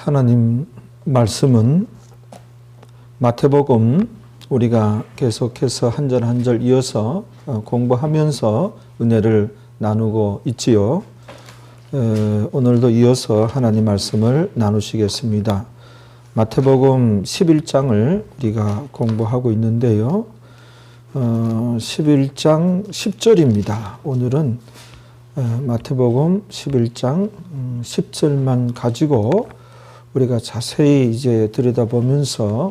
하나님 말씀은 마태복음 우리가 계속해서 한 절 한 절 이어서 공부하면서 은혜를 나누고 있지요. 오늘도 이어서 하나님 말씀을 나누시겠습니다. 마태복음 11장을 우리가 공부하고 있는데요. 11장 10절입니다. 오늘은 마태복음 11장 10절만 가지고 우리가 자세히 이제 들여다보면서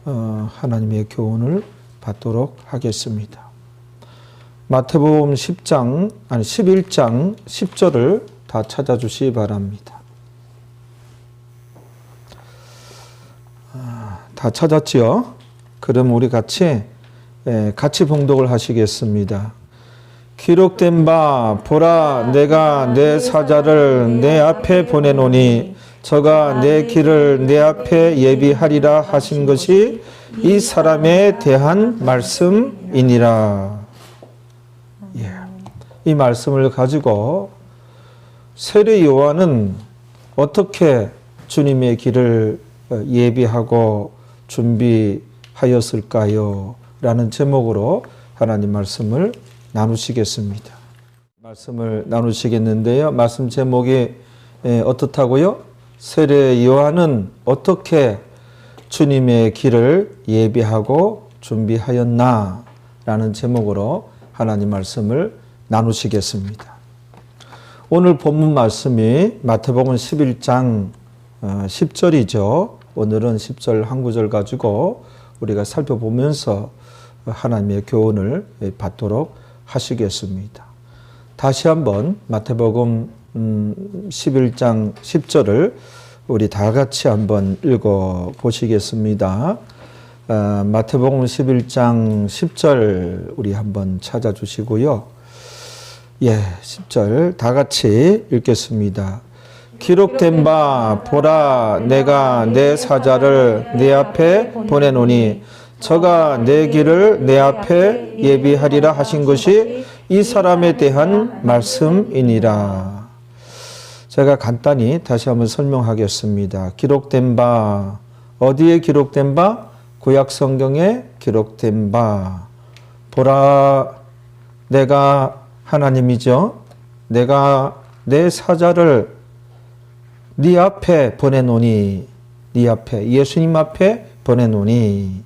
하나님의 교훈을 받도록 하겠습니다. 마태복음 11장 10절을 다 찾아주시기 바랍니다. 다 찾았지요? 그럼 우리 같이 봉독을 하시겠습니다. 기록된 바 보라 내가 내 사자를 내 앞에 보내노니 저가 내 길을 내 앞에 예비하리라 하신 것이 이 사람에 대한 말씀이니라. 이 말씀을 가지고 세례 요한은 어떻게 주님의 길을 예비하고 준비하였을까요? 라는 제목으로 하나님 말씀을 나누시겠습니다. 말씀을 나누시겠는데요. 말씀 제목이 어떻다고요? 세례 요한은 어떻게 주님의 길을 예비하고 준비하였나? 라는 제목으로 하나님 말씀을 나누시겠습니다. 오늘 본문 말씀이 마태복음 11장 10절이죠. 오늘은 10절 한 구절 가지고 우리가 살펴보면서 하나님의 교훈을 받도록 하시겠습니다. 다시 한번 마태복음 11장 10절을 우리 다 같이 한번 읽어 보시겠습니다. 마태복음 11장 10절 우리 한번 찾아주시고요. 10절 다 같이 읽겠습니다. 기록된 바 보라 내가 내 사자를 내 앞에 보내노니 저가 내 길을 내 앞에 예비하리라 하신 것이 이 사람에 대한 말씀이니라. 제가 간단히 다시 한번 설명하겠습니다. 기록된 바, 어디에 기록된 바? 구약 성경에 기록된 바. 보라, 내가 하나님이죠. 내가 내 사자를 네 앞에 보내노니, 네 앞에, 예수님 앞에 보내노니,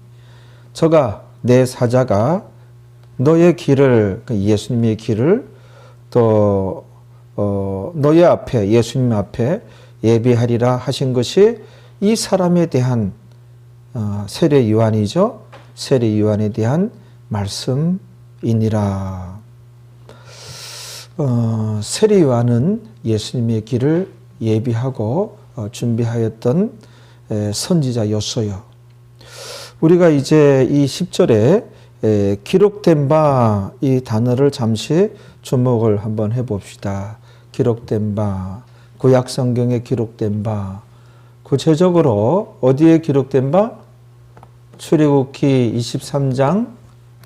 저가 내 사자가 너의 길을, 예수님의 길을 또 너의 앞에, 예수님 앞에 예비하리라 하신 것이 이 사람에 대한 세례 요한이죠. 세례 요한에 대한 말씀이니라. 세례 요한은 예수님의 길을 예비하고 준비하였던 선지자였어요. 우리가 이제 이 10절에 기록된 바 이 단어를 잠시 주목을 한번 해봅시다. 기록된 바, 구약 성경에 기록된 바, 구체적으로 어디에 기록된 바? 출애굽기 23장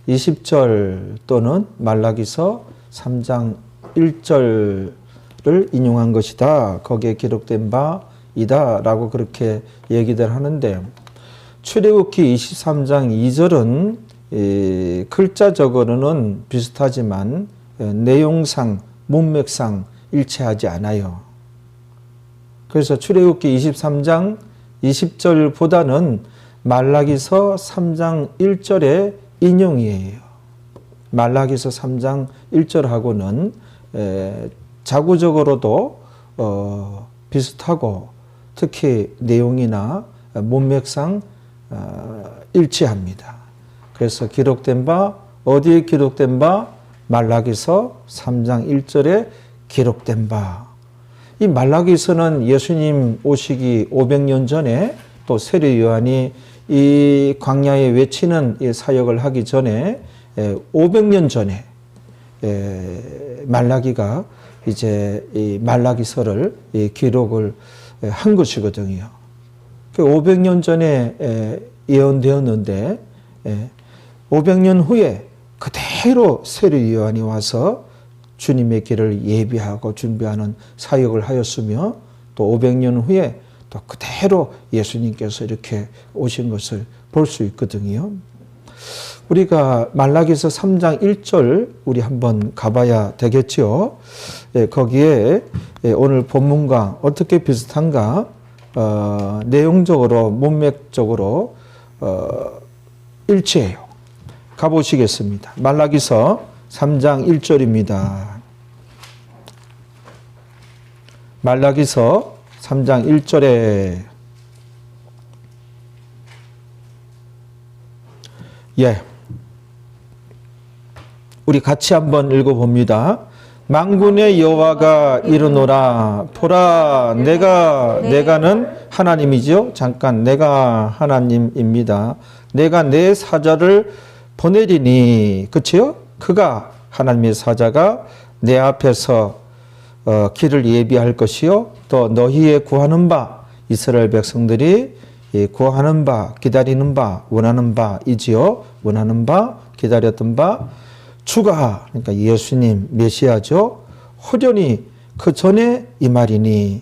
20절 또는 말라기서 3장 1절을 인용한 것이다. 거기에 기록된 바이다 라고 그렇게 얘기들 하는데, 출애굽기 23장 2절은 글자적으로는 비슷하지만 내용상, 문맥상 일치하지 않아요. 그래서 출애굽기 23장 20절보다는 말라기서 3장 1절의 인용이에요. 말라기서 3장 1절하고는 자구적으로도 비슷하고 특히 내용이나 문맥상 일치합니다. 그래서 기록된 바, 어디에 기록된 바? 말라기서 3장 1절에 기록된 바. 이 말라기서는 예수님 오시기 500년 전에 또 세례 요한이 이 광야에 외치는 이 사역을 하기 전에 500년 전에 말라기가 이제 이 말라기서를 기록을 한 것이거든요. 500년 전에 예언되었는데 500년 후에 그대로 세례 요한이 와서 주님의 길을 예비하고 준비하는 사역을 하였으며 또 500년 후에 또 그대로 예수님께서 이렇게 오신 것을 볼 수 있거든요. 우리가 말라기서 3장 1절 우리 한번 가봐야 되겠죠. 예, 거기에 오늘 본문과 어떻게 비슷한가 내용적으로 문맥적으로 일치해요. 가보시겠습니다. 말라기서 3장 1절입니다. 말라기서 3장 1절에 우리 같이 한번 읽어봅니다. 만군의 여호와가 이르노라 보라 내가는 하나님이죠. 잠깐 내가 하나님입니다. 내가 내 사자를 보내리니 그치요? 그가 하나님의 사자가 내 앞에서 길을 예비할 것이요 또 너희의 구하는 바 이스라엘 백성들이 구하는 바 기다리는 바 원하는 바이지요. 원하는 바 기다렸던 바 주가 그러니까 예수님 메시아죠. 호련히 그 전에 이 말이니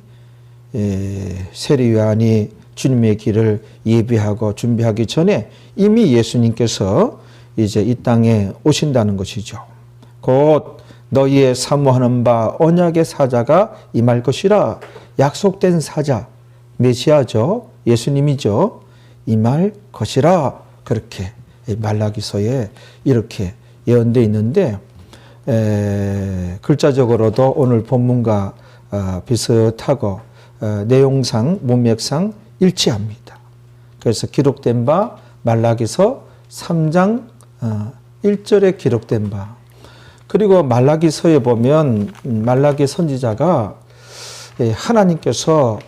세례 요한이 주님의 길을 예비하고 준비하기 전에 이미 예수님께서 이제 이 땅에 오신다는 것이죠. 곧 너희의 사모하는 바 언약의 사자가 임할 것이라. 약속된 사자 메시아죠. 예수님이죠. 임할 것이라. 그렇게 말라기서에 이렇게 예언되어 있는데 글자적으로도 오늘 본문과 비슷하고 내용상 문맥상 일치합니다. 그래서 기록된 바 말라기서 3장 1절에 기록된 바 그리고 말라기서에 보면 말라기 선지자가 하나님께서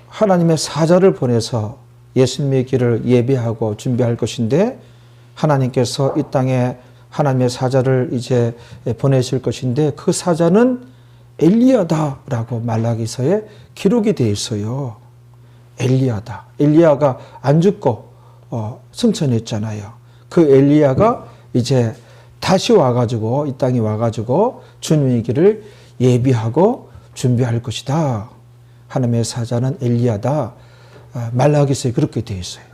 하나님의 사자를 보내서 예수님의 길을 예비하고 준비할 것인데 하나님께서 이 땅에 하나님의 사자를 이제 보내실 것인데 그 사자는 엘리야다라고 말라기서에 기록이 되어 있어요. 엘리야다. 엘리야가 안 죽고 승천했잖아요. 그 엘리야가 이제 다시 와가지고 이 땅에 와가지고 주님의 길을 예비하고 준비할 것이다. 하나님의 사자는 엘리야다. 말라기서에 그렇게 되어 있어요.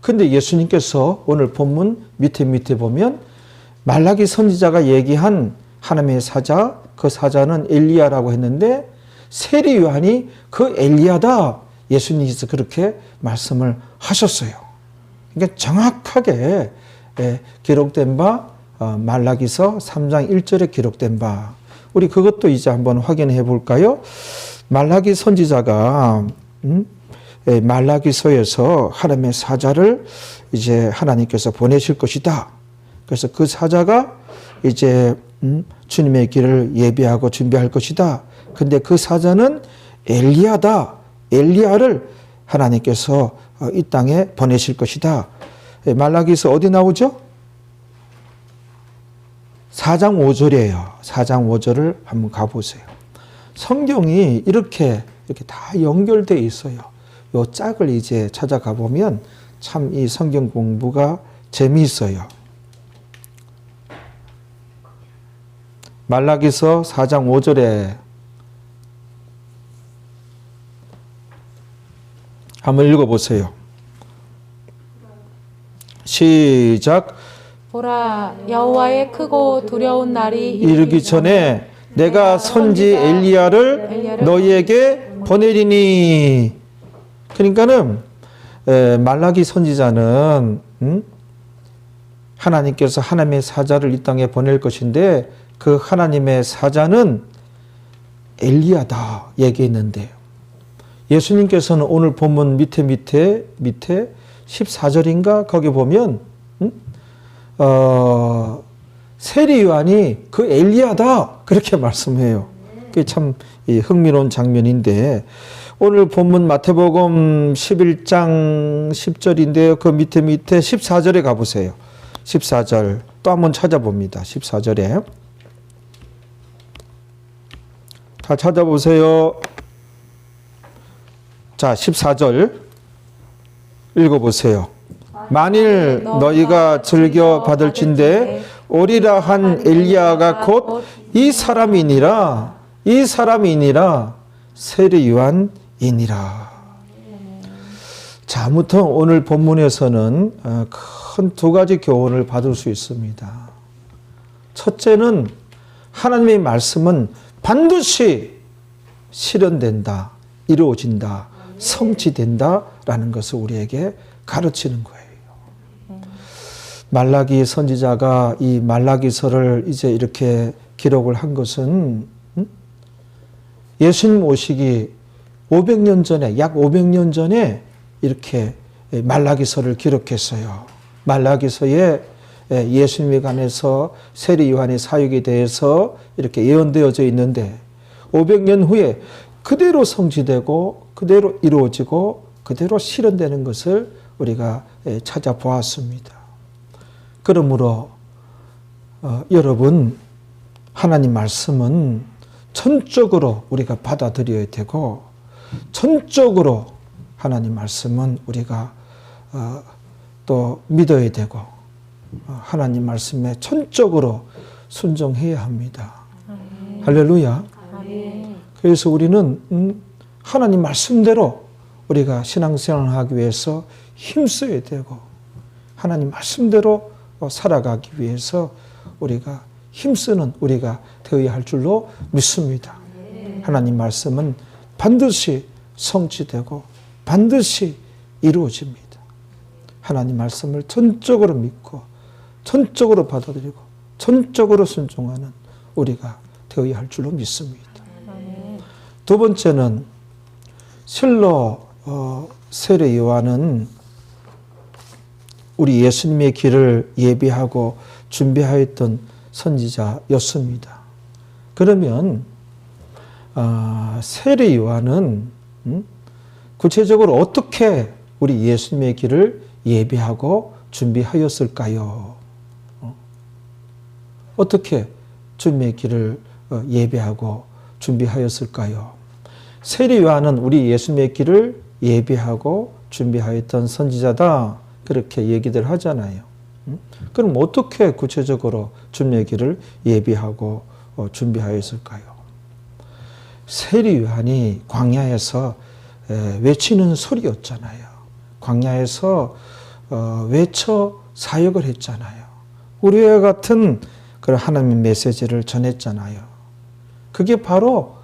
근데 예수님께서 오늘 본문 밑에 보면 말라기 선지자가 얘기한 하나님의 사자, 그 사자는 엘리야라고 했는데 세례 요한이 그 엘리야다. 예수님께서 그렇게 말씀을 하셨어요. 그러니까 정확하게 기록된 바 말라기서 3장 1절에 기록된 바 우리 그것도 이제 한번 확인해 볼까요? 말라기 선지자가 말라기서에서 하나님의 사자를 이제 하나님께서 보내실 것이다. 그래서 그 사자가 이제 주님의 길을 예비하고 준비할 것이다. 근데 그 사자는 엘리야다. 엘리야를 하나님께서 이 땅에 보내실 것이다. 말라기서 어디 나오죠? 4장 5절이에요. 4장 5절을 한번 가보세요. 성경이 이렇게 다 연결되어 있어요. 요 짝을 이제 찾아가 보면 참 이 성경 공부가 재미있어요. 말라기서 4장 5절에 한번 읽어보세요. 시작. 보라, 여호와의 크고 두려운 날이 이르기 전에 내가 선지 엘리야를 너희에게 보내리니. 그러니까는 말라기 선지자는 하나님께서 하나님의 사자를 이 땅에 보낼 것인데 그 하나님의 사자는 엘리야다 얘기했는데 예수님께서는 오늘 본문 밑에 14절인가 거기 보면 세례 요한이 그 엘리야다 그렇게 말씀해요. 그게 참 흥미로운 장면인데 오늘 본문 마태복음 11장 10절인데요. 그 밑에 14절에 가보세요. 14절 또 한번 찾아봅니다. 14절에 다 찾아보세요. 자, 14절 읽어보세요. 만일 너희가 즐겨 받을진대 오리라 한 엘리야가 곧 이 사람이니라 세례 요한 자, 아무튼 오늘 본문에서는 큰 두 가지 교훈을 받을 수 있습니다. 첫째는 하나님의 말씀은 반드시 실현된다, 이루어진다, 성취된다라는 것을 우리에게 가르치는 거예요. 말라기 선지자가 이 말라기서를 이제 이렇게 기록을 한 것은 예수님 오시기 500년 전에, 약 500년 전에 이렇게 말라기서를 기록했어요. 말라기서에 예수님에 관해서 세례 요한의 사역에 대해서 이렇게 예언되어져 있는데 500년 후에 그대로 성취되고 그대로 이루어지고 그대로 실현되는 것을 우리가 찾아보았습니다. 그러므로 여러분, 하나님 말씀은 전적으로 우리가 받아들여야 되고 전적으로 하나님 말씀은 우리가 또 믿어야 되고 하나님 말씀에 전적으로 순종해야 합니다. 할렐루야. 그래서 우리는 하나님 말씀대로 우리가 신앙생활을 하기 위해서 힘써야 되고 하나님 말씀대로 살아가기 위해서 우리가 힘쓰는 우리가 되어야 할 줄로 믿습니다. 하나님 말씀은 반드시 성취되고 반드시 이루어집니다. 하나님 말씀을 전적으로 믿고 전적으로 받아들이고 전적으로 순종하는 우리가 되어야 할 줄로 믿습니다. 두 번째는 실로 세례 요한은 우리 예수님의 길을 예비하고 준비하였던 선지자였습니다. 그러면 세례 요한은 구체적으로 어떻게 우리 예수님의 길을 예비하고 준비하였을까요? 어떻게 주님의 길을 예비하고 준비하였을까요? 세례 요한은 우리 예수님의 길을 예비하고 준비하였던 선지자다, 그렇게 얘기들 하잖아요. 그럼 어떻게 구체적으로 주님의 길을 예비하고 준비하였을까요? 세례 요한이 광야에서 외치는 소리였잖아요. 광야에서 외쳐 사역을 했잖아요. 우리와 같은 그런 하나님의 메시지를 전했잖아요. 그게 바로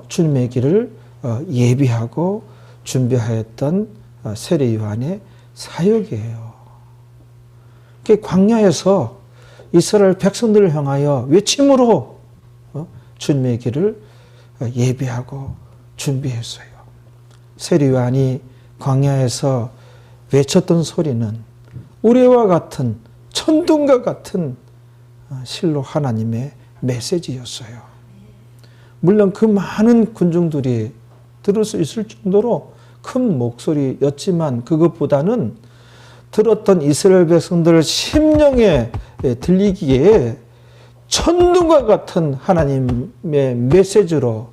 주님의 길을 예비하고 준비하였던 세례 요한의 사역이에요. 그 광야에서 이스라엘 백성들을 향하여 외침으로 주님의 길을 예비하고 준비했어요. 세례 요한이 광야에서 외쳤던 소리는 우리와 같은 천둥과 같은 실로 하나님의 메시지였어요. 물론 그 많은 군중들이 들을 수 있을 정도로 큰 목소리였지만 그것보다는 들었던 이스라엘 백성들 심령에 들리기에 천둥과 같은 하나님의 메시지로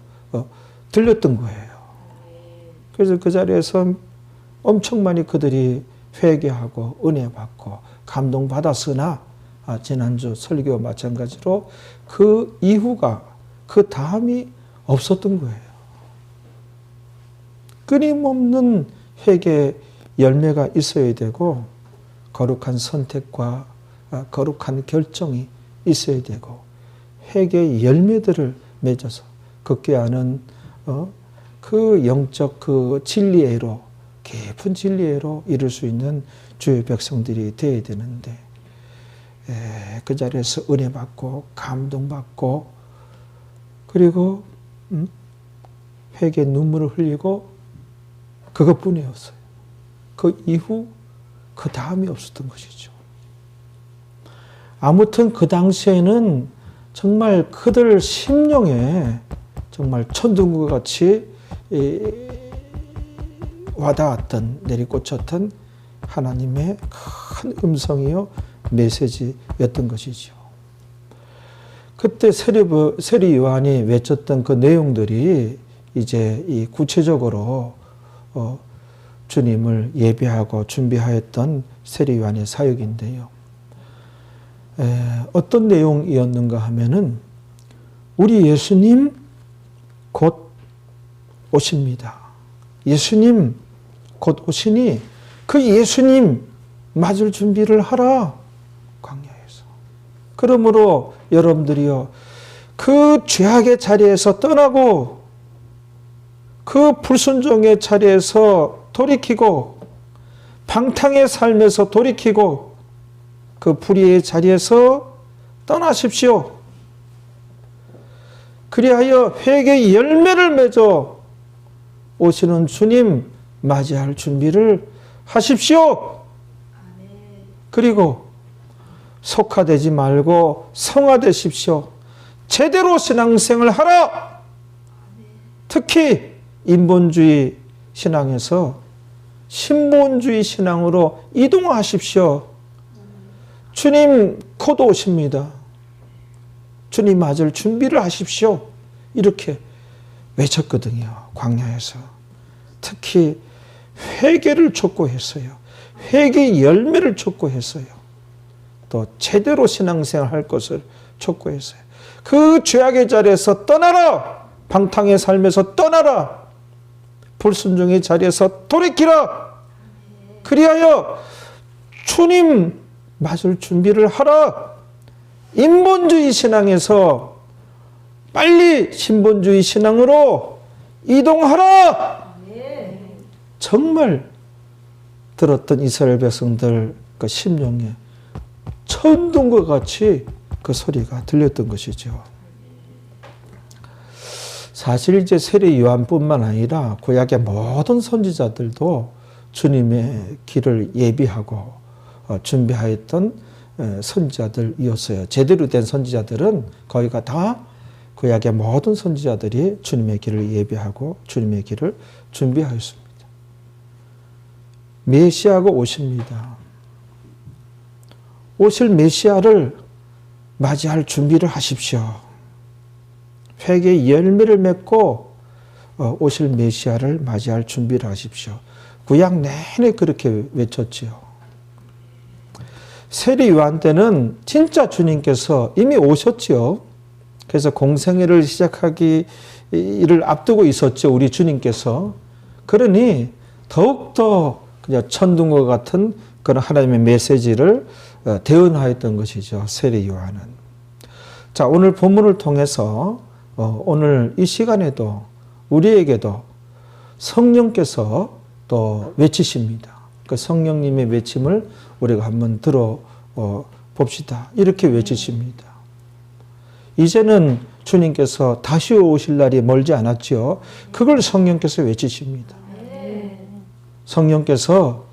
들렸던 거예요. 그래서 그 자리에서 엄청 많이 그들이 회개하고 은혜 받고 감동받았으나 지난주 설교와 마찬가지로 그 이후가 그 다음이 없었던 거예요. 끊임없는 회개 열매가 있어야 되고 거룩한 선택과 거룩한 결정이 있어야 되고 회개의 열매들을 맺어서 걷게 하는 그 영적 그 진리애로, 깊은 진리애로 이룰 수 있는 주의 백성들이 되어야 되는데 그 자리에서 은혜 받고 감동받고 그리고 회개 눈물을 흘리고 그것뿐이었어요. 그 이후 그 다음이 없었던 것이죠. 아무튼 그 당시에는 정말 그들 심령에 정말 천둥과 같이 와닿았던, 내리꽂혔던 하나님의 큰 음성이요 메시지였던 것이죠. 그때 세례 요한이 외쳤던 그 내용들이 이제 이 구체적으로 주님을 예비하고 준비하였던 세례 요한의 사역인데요. 어떤 내용이었는가 하면은 우리 예수님 곧 오십니다. 예수님 곧 오시니 그 예수님 맞을 준비를 하라. 광야에서. 그러므로 여러분들이요, 그 죄악의 자리에서 떠나고 그 불순종의 자리에서 돌이키고 방탕의 삶에서 돌이키고 그 불의의 자리에서 떠나십시오. 그리하여 회개의 열매를 맺어 오시는 주님 맞이할 준비를 하십시오. 그리고 속화되지 말고 성화되십시오. 제대로 신앙생활을 하라. 특히 인본주의 신앙에서 신본주의 신앙으로 이동하십시오. 주님 곧 오십니다. 주님 맞을 준비를 하십시오. 이렇게 외쳤거든요. 광야에서. 특히 회개를 촉구했어요. 회개의 열매를 촉구했어요. 또 제대로 신앙생활 할 것을 촉구했어요. 그 죄악의 자리에서 떠나라. 방탕의 삶에서 떠나라. 불순종의 자리에서 돌이키라. 그리하여 주님 맞을 준비를 하라. 인본주의 신앙에서 빨리 신본주의 신앙으로 이동하라. 정말 들었던 이스라엘 백성들 그 심령에 천둥과 같이 그 소리가 들렸던 것이죠. 사실 이제 세례 요한뿐만 아니라 구약의 모든 선지자들도 주님의 길을 예비하고 준비하였던 선지자들이었어요. 제대로 된 선지자들은 거의가 다 구약의 모든 선지자들이 주님의 길을 예비하고 주님의 길을 준비하였습니다. 메시아가 오십니다. 오실 메시아를 맞이할 준비를 하십시오. 회개의 열매를 맺고 오실 메시아를 맞이할 준비를 하십시오. 구약 내내 그렇게 외쳤지요. 세례 요한 때는 진짜 주님께서 이미 오셨지요. 그래서 공생애를 시작하기를 앞두고 있었죠. 우리 주님께서. 그러니 더욱더 그냥 천둥과 같은 그런 하나님의 메시지를 대언하였던 것이죠. 세례 요한은. 자, 오늘 본문을 통해서 오늘 이 시간에도 우리에게도 성령께서 또 외치십니다. 그 성령님의 외침을 우리가 한번 들어 봅시다. 이렇게 외치십니다. 이제는 주님께서 다시 오실 날이 멀지 않았죠. 그걸 성령께서 외치십니다. 성령께서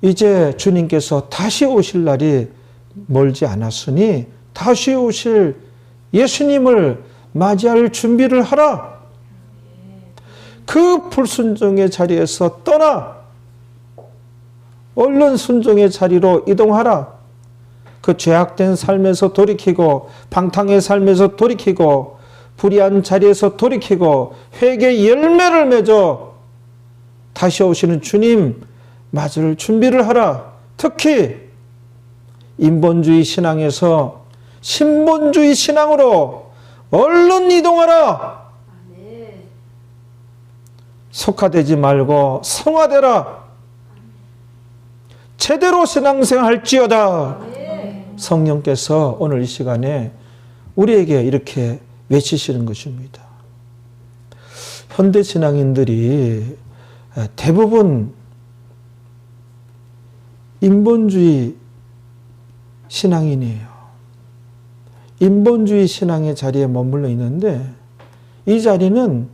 이제 주님께서 다시 오실 날이 멀지 않았으니 다시 오실 예수님을 맞이할 준비를 하라. 그 불순종의 자리에서 떠나 얼른 순종의 자리로 이동하라. 그 죄악된 삶에서 돌이키고 방탕의 삶에서 돌이키고 불의한 자리에서 돌이키고 회개의 열매를 맺어 다시 오시는 주님 맞을 준비를 하라. 특히 인본주의 신앙에서 신본주의 신앙으로 얼른 이동하라. 속화되지 말고 성화되라. 제대로 신앙생활 할지어다. 성령께서 오늘 이 시간에 우리에게 이렇게 외치시는 것입니다. 현대 신앙인들이 대부분 인본주의 신앙인이에요. 인본주의 신앙의 자리에 머물러 있는데 이 자리는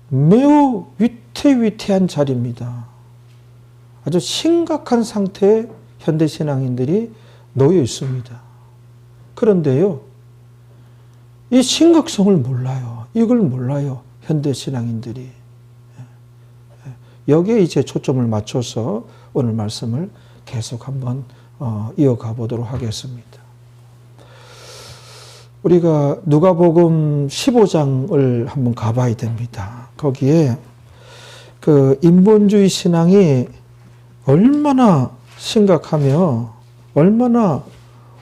매우 위태위태한 자리입니다. 아주 심각한 상태에 현대 신앙인들이 놓여 있습니다. 그런데요, 이 심각성을 몰라요. 이걸 몰라요. 현대 신앙인들이. 여기에 이제 초점을 맞춰서 오늘 말씀을 계속 한번 이어가 보도록 하겠습니다. 우리가 누가복음 15장을 한번 가봐야 됩니다. 거기에 그 인본주의 신앙이 얼마나 심각하며 얼마나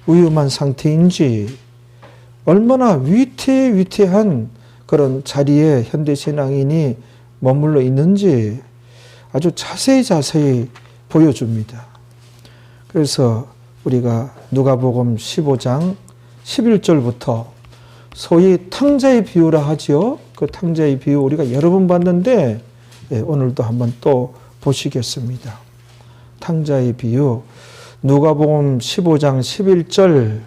위험한 상태인지, 얼마나 위태위태한 그런 자리에 현대 신앙인이 머물러 있는지 아주 자세히 보여줍니다. 그래서 우리가 누가복음 15장 11절부터 소위 탕자의 비유라 하지요. 그 탕자의 비유 우리가 여러 번 봤는데 오늘도 한번 또 보시겠습니다. 탕자의 비유 누가복음 15장 11절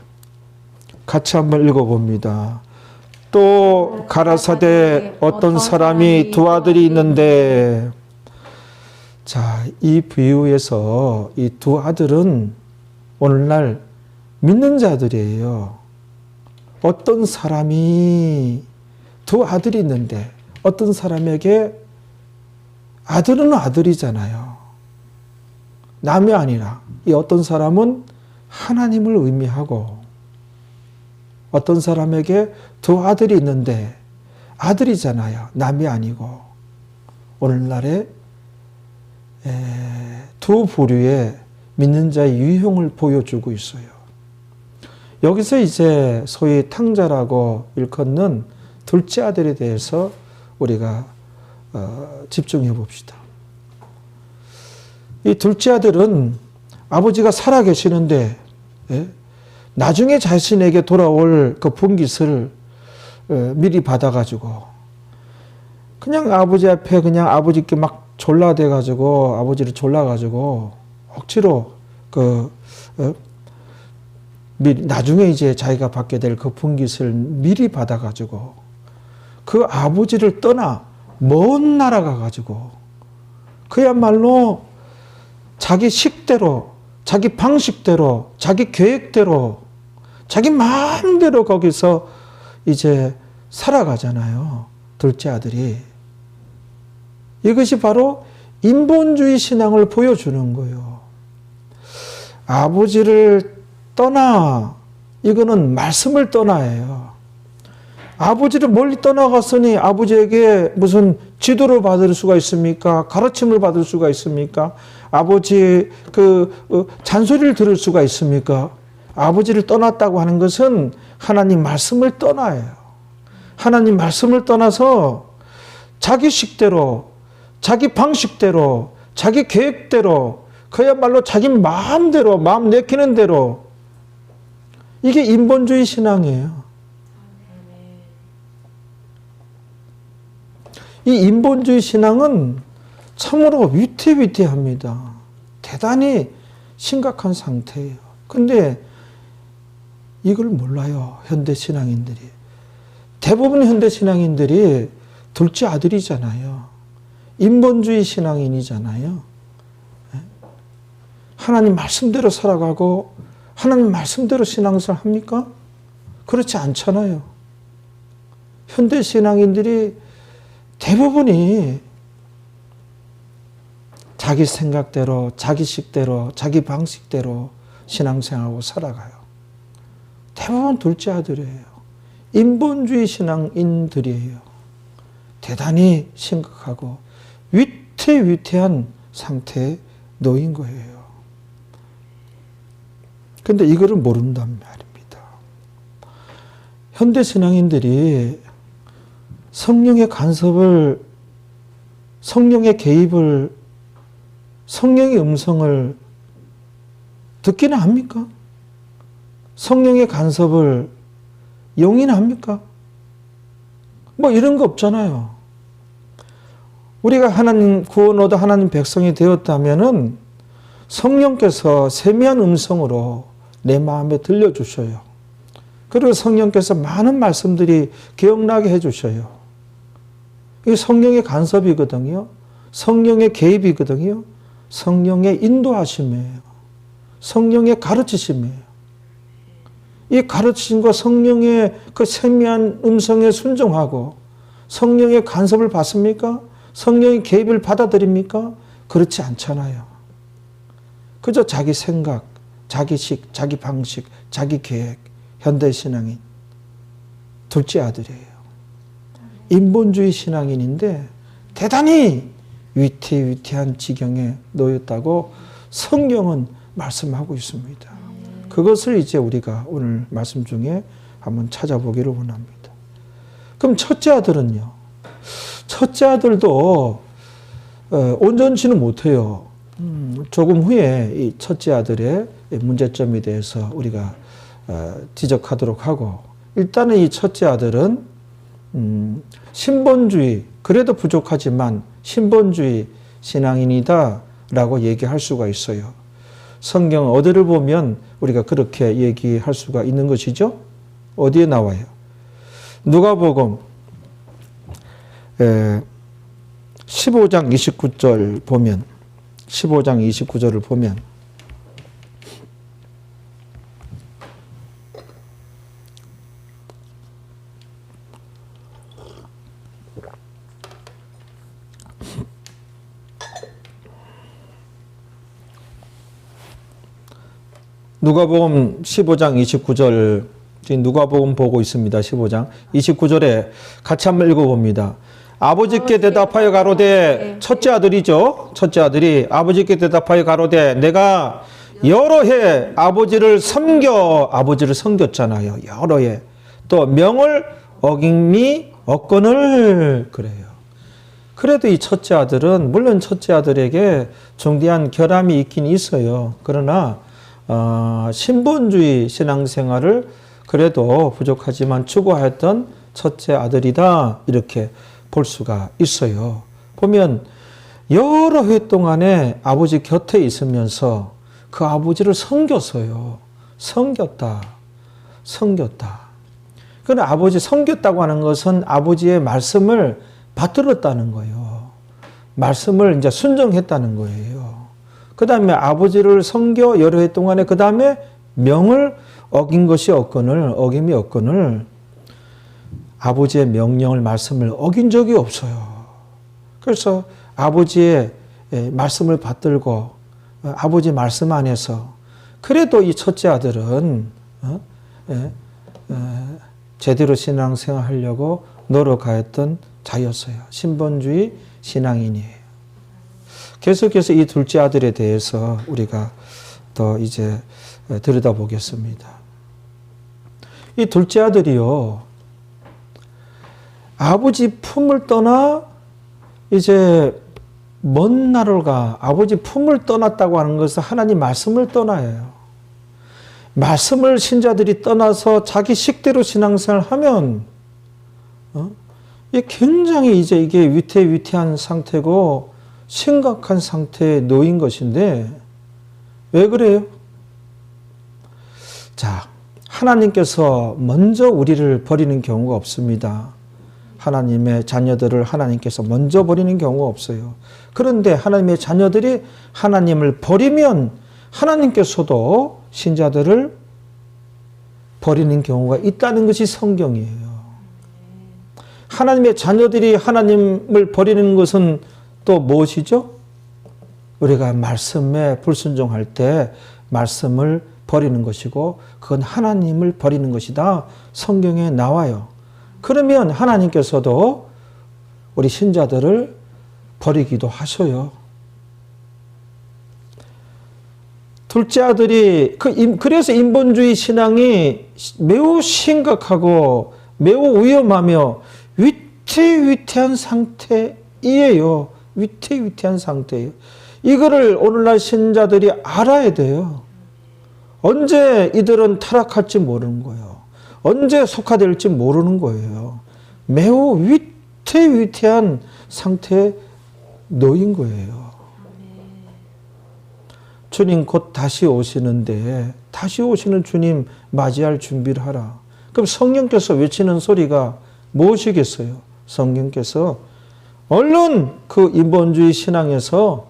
같이 한번 읽어봅니다. 또 가라사대 어떤 사람이 두 아들이 있는데, 자, 이 비유에서 이 두 아들은 오늘날 믿는 자들이에요. 어떤 사람이 두 아들이 있는데 어떤 사람에게 아들은 아들이잖아요. 남이 아니라 이 어떤 사람은 하나님을 의미하고 어떤 사람에게 두 아들이 있는데 아들이잖아요. 남이 아니고 오늘날에 두 부류의 믿는 자의 유형을 보여주고 있어요. 여기서 이제 소위 탕자라고 일컫는 둘째 아들에 대해서 우리가 집중해 봅시다. 이 둘째 아들은 아버지가 살아계시는데 나중에 자신에게 돌아올 그 분깃을 미리 받아가지고 그냥 아버지 앞에 그냥 아버지께 막 졸라대가지고 아버지를 졸라가지고 억지로 나중에 이제 자기가 받게 될 그 분깃을 미리 받아가지고 그 아버지를 떠나 먼 나라 가가지고 그야말로 자기 식대로, 자기 방식대로, 자기 계획대로, 자기 마음대로 거기서 이제 살아가잖아요. 둘째 아들이. 이것이 바로 인본주의 신앙을 보여주는 거예요. 아버지를 떠나, 이거는 말씀을 떠나예요. 아버지를 멀리 떠나갔으니 아버지에게 무슨 지도를 받을 수가 있습니까? 가르침을 받을 수가 있습니까? 아버지 잔소리를 들을 수가 있습니까? 아버지를 떠났다고 하는 것은 하나님 말씀을 떠나요. 하나님 말씀을 떠나서 자기 식대로, 자기 방식대로, 자기 계획대로, 그야말로 자기 마음대로, 마음 내키는 대로, 이게 인본주의 신앙이에요. 이 인본주의 신앙은 참으로 위태위태합니다. 대단히 심각한 상태예요. 근데 이걸 몰라요. 현대 신앙인들이. 대부분 현대 신앙인들이 둘째 아들이잖아요. 인본주의 신앙인이잖아요. 하나님 말씀대로 살아가고 하나님 말씀대로 신앙생활 합니까? 그렇지 않잖아요. 현대 신앙인들이 대부분이 자기 생각대로, 자기 식대로, 자기 방식대로 신앙생활하고 살아가요. 대부분 둘째 아들이에요. 인본주의 신앙인들이에요. 대단히 심각하고 위태위태한 상태에 놓인 거예요. 근데 이거를 모른단 말입니다. 현대 신앙인들이 성령의 간섭을, 성령의 개입을, 성령의 음성을 듣기는 합니까? 성령의 간섭을 용인합니까? 뭐 이런 거 없잖아요. 우리가 하나님 구원 얻어 하나님 백성이 되었다면은 성령께서 세미한 음성으로 내 마음에 들려주셔요. 그리고 성령께서 많은 말씀들이 기억나게 해주셔요. 이게 성령의 간섭이거든요. 성령의 개입이거든요. 성령의 인도하심이에요. 성령의 가르치심이에요. 이 가르치심과 성령의 그 세미한 음성에 순종하고 성령의 간섭을 받습니까? 성령의 개입을 받아들입니까? 그렇지 않잖아요. 그저 자기 생각, 자기 식, 자기 방식, 자기 계획, 현대신앙인 둘째 아들이에요. 인본주의 신앙인인데 대단히 위태위태한 지경에 놓였다고 성경은 말씀하고 있습니다. 그것을 이제 우리가 오늘 말씀 중에 한번 찾아보기를 원합니다. 그럼 첫째 아들은요? 첫째 아들도 온전치는 못해요. 조금 후에 이 첫째 아들의 문제점에 대해서 우리가 지적하도록 하고, 일단은 이 첫째 아들은 신본주의, 그래도 부족하지만 신본주의 신앙인이다 라고 얘기할 수가 있어요. 성경 어디를 보면 우리가 그렇게 얘기할 수가 있는 것이죠? 어디에 나와요? 누가복음 15장 29절 보면, 15장 29절을 보면 누가복음 15장 29절, 지금 누가복음 보고 있습니다. 15장 29절에 같이 한번 읽어봅니다. 아버지께 대답하여 가로되, 첫째 아들이죠. 첫째 아들이 아버지께 대답하여 가로되, 내가 여러 해 아버지를 섬겼잖아요. 여러 해. 또 명을 어김이 없거늘. 그래요. 그래도 이 첫째 아들은, 물론 첫째 아들에게 중대한 결함이 있긴 있어요. 그러나 신본주의 신앙생활을 그래도 부족하지만 추구하였던 첫째 아들이다, 이렇게 볼 수가 있어요. 보면 여러 해 동안에 아버지 곁에 있으면서 그 아버지를 섬겼어요. 섬겼다. 그런데 아버지 섬겼다고 하는 것은 아버지의 말씀을 받들었다는 거예요. 말씀을 이제 순종했다는 거예요. 그 다음에 아버지를 섬겨 여러 해 동안에, 그 다음에 명을 어긴 것이 없거늘, 어김이 없거늘, 아버지의 명령을, 말씀을 어긴 적이 없어요. 그래서 아버지의 말씀을 받들고 아버지 말씀 안에서, 그래도 이 첫째 아들은 제대로 신앙생활 하려고 노력하였던 자였어요. 신본주의 신앙인이에요. 계속해서 이 둘째 아들에 대해서 우리가 더 이제 들여다보겠습니다. 이 둘째 아들이요, 아버지 품을 떠나 이제 먼 나라로 가. 아버지 품을 떠났다고 하는 것은 하나님 말씀을 떠나요. 말씀을 신자들이 떠나서 자기 식대로 신앙생활을 하면 이게 굉장히 이제 이게 위태위태한 상태고 심각한 상태에 놓인 것인데, 왜 그래요? 자, 하나님께서 먼저 우리를 버리는 경우가 없습니다. 하나님의 자녀들을 하나님께서 먼저 버리는 경우가 없어요. 그런데 하나님의 자녀들이 하나님을 버리면 하나님께서도 신자들을 버리는 경우가 있다는 것이 성경이에요. 하나님의 자녀들이 하나님을 버리는 것은 또 무엇이죠? 우리가 말씀에 불순종할 때 말씀을 버리는 것이고, 그건 하나님을 버리는 것이다, 성경에 나와요. 그러면 하나님께서도 우리 신자들을 버리기도 하셔요. 둘째 아들이 그래서 인본주의 신앙이 매우 심각하고 매우 위험하며 위태위태한 상태이에요. 위태위태한 상태예요. 이거를 오늘날 신자들이 알아야 돼요. 언제 이들은 타락할지 모르는 거예요. 언제 속화될지 모르는 거예요. 매우 위태위태한 상태에 놓인 거예요. 주님 곧 다시 오시는데, 다시 오시는 주님 맞이할 준비를 하라. 그럼 성령께서 외치는 소리가 무엇이겠어요? 성령께서 얼른 그 인본주의 신앙에서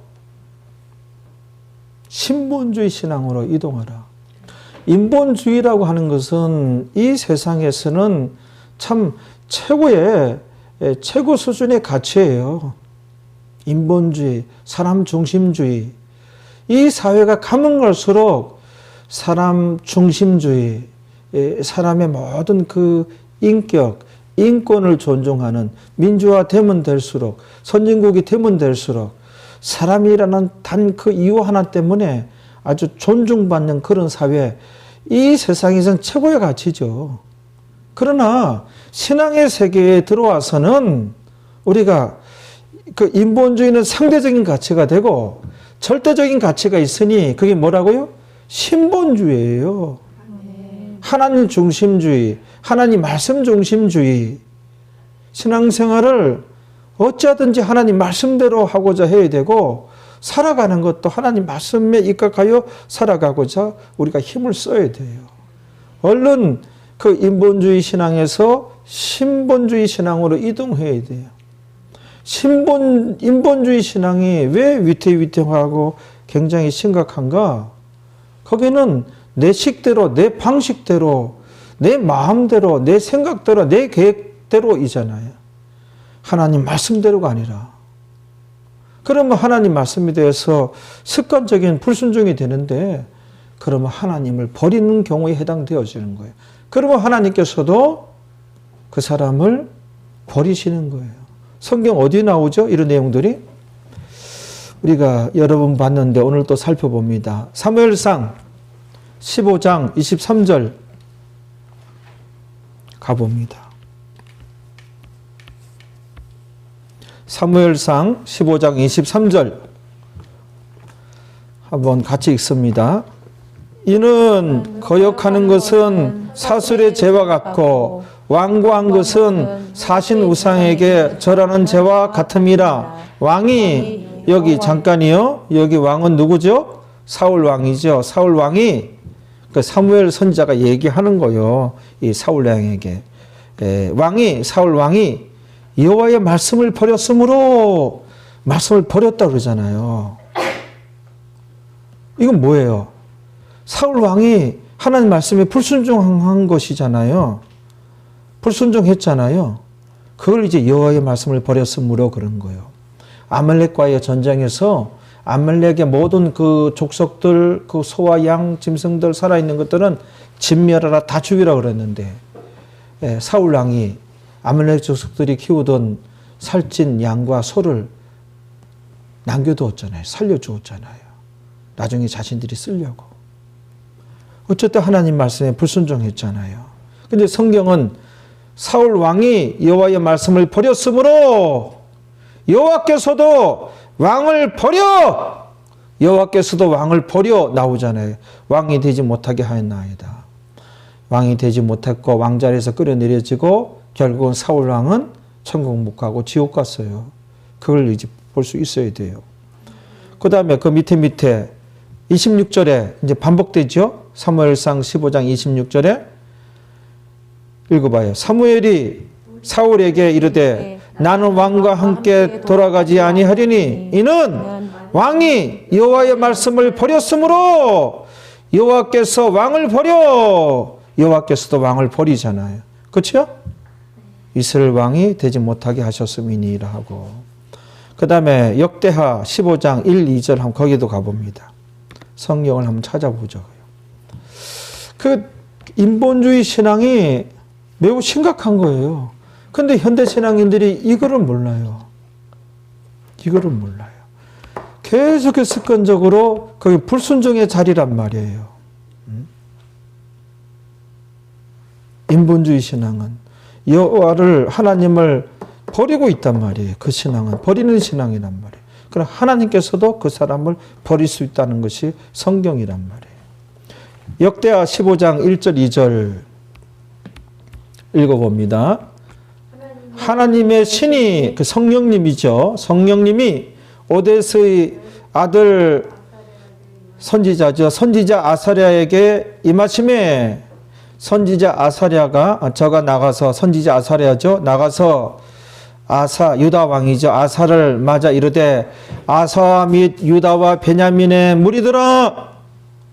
신본주의 신앙으로 이동하라. 인본주의라고 하는 것은 이 세상에서는 참 최고 수준의 가치예요. 인본주의, 사람 중심주의. 이 사회가 가면 갈수록 사람 중심주의, 사람의 모든 그 인격, 인권을 존중하는 민주화되면 될수록, 선진국이 되면 될수록 사람이라는 단 그 이유 하나 때문에 아주 존중받는 그런 사회, 이 세상에선 최고의 가치죠. 그러나 신앙의 세계에 들어와서는 우리가 그 인본주의는 상대적인 가치가 되고 절대적인 가치가 있으니 그게 뭐라고요? 신본주의예요. 하나님 중심주의, 하나님 말씀 중심주의. 신앙생활을 어찌하든지 하나님 말씀대로 하고자 해야 되고 살아가는 것도 하나님 말씀에 입각하여 살아가고자 우리가 힘을 써야 돼요. 얼른 그 인본주의 신앙에서 신본주의 신앙으로 이동해야 돼요. 인본주의 신앙이 왜 위태위태하고 굉장히 심각한가? 거기는 내 식대로, 내 방식대로, 내 마음대로, 내 생각대로, 내 계획대로이잖아요. 하나님 말씀대로가 아니라. 그러면 하나님 말씀에 대해서 습관적인 불순종이 되는데 그러면 하나님을 버리는 경우에 해당되어지는 거예요. 그러면 하나님께서도 그 사람을 버리시는 거예요. 성경 어디 나오죠? 이런 내용들이? 우리가 여러 번 봤는데 오늘 또 살펴봅니다. 사무엘상 15장 23절 가봅니다. 사무엘상 15장 23절 한번 같이 읽습니다. 이는 거역하는 것은 사술의 죄와 같고 완고한 것은 사신 우상에게 절하는 죄와 같음이라. 왕이 여기 잠깐이요. 여기 왕은 누구죠? 사울 왕이죠. 사울 왕이 그 사무엘 선지자가 얘기하는 거요. 이 사울 왕에게 사울 왕이 여호와의 말씀을 버렸으므로 말씀을 버렸다 그러잖아요. 이건 뭐예요? 사울 왕이 하나님 말씀에 불순종한 것이잖아요. 불순종했잖아요. 그걸 이제 여호와의 말씀을 버렸으므로 그런 거예요. 아말렉과의 전쟁에서 아말렉의 모든 그 족속들, 그 소와 양, 짐승들 살아있는 것들은 진멸하라, 다 죽이라 그랬는데 사울 왕이 아말렉 족속들이 키우던 살찐 양과 소를 남겨두었잖아요. 살려주었잖아요. 나중에 자신들이 쓰려고. 어쨌든 하나님 말씀에 불순종했잖아요. 근데 성경은 사울 왕이 여호와의 말씀을 버렸으므로 여호와께서도 왕을 버려! 여호와께서도 왕을 버려 나오잖아요. 왕이 되지 못하게 하였나이다. 왕이 되지 못했고 왕자리에서 끌어내려지고 결국은 사울 왕은 천국 못 가고 지옥 갔어요. 그걸 이제 볼 수 있어야 돼요. 그 다음에 그 밑에 26절에 이제 반복되죠. 사무엘상 15장 26절에 읽어봐요. 사무엘이 사울에게 이르되 나는 왕과 함께 돌아가지 아니하리니 이는 왕이 여호와의 말씀을 버렸으므로 여호와께서 왕을 버려. 여호와께서도 왕을 버리잖아요. 그렇죠? 이스라엘 왕이 되지 못하게 하셨음이니라 하고. 그 다음에 역대하 15장 1, 2절 한번 거기도 가봅니다. 성경을 한번 찾아보죠. 그 인본주의 신앙이 매우 심각한 거예요. 근데 현대 신앙인들이 이거를 몰라요. 이거를 몰라요. 계속해서 습관적으로 거기 불순종의 자리란 말이에요. 인본주의 신앙은 여호와를 하나님을 버리고 있단 말이에요. 그 신앙은 버리는 신앙이란 말이에요. 그럼 하나님께서도 그 사람을 버릴 수 있다는 것이 성경이란 말이에요. 역대하 15장 1절 2절 읽어봅니다. 하나님의 신이 그 성령님이죠. 성령님이 오데스의 아들 선지자죠. 선지자 아사랴에게 임하심에 선지자 아사랴가 저가 나가서 선지자 아사랴죠. 나가서 유다 왕이죠. 아사를 맞아 이르되 아사와 및 유다와 베냐민의 무리들아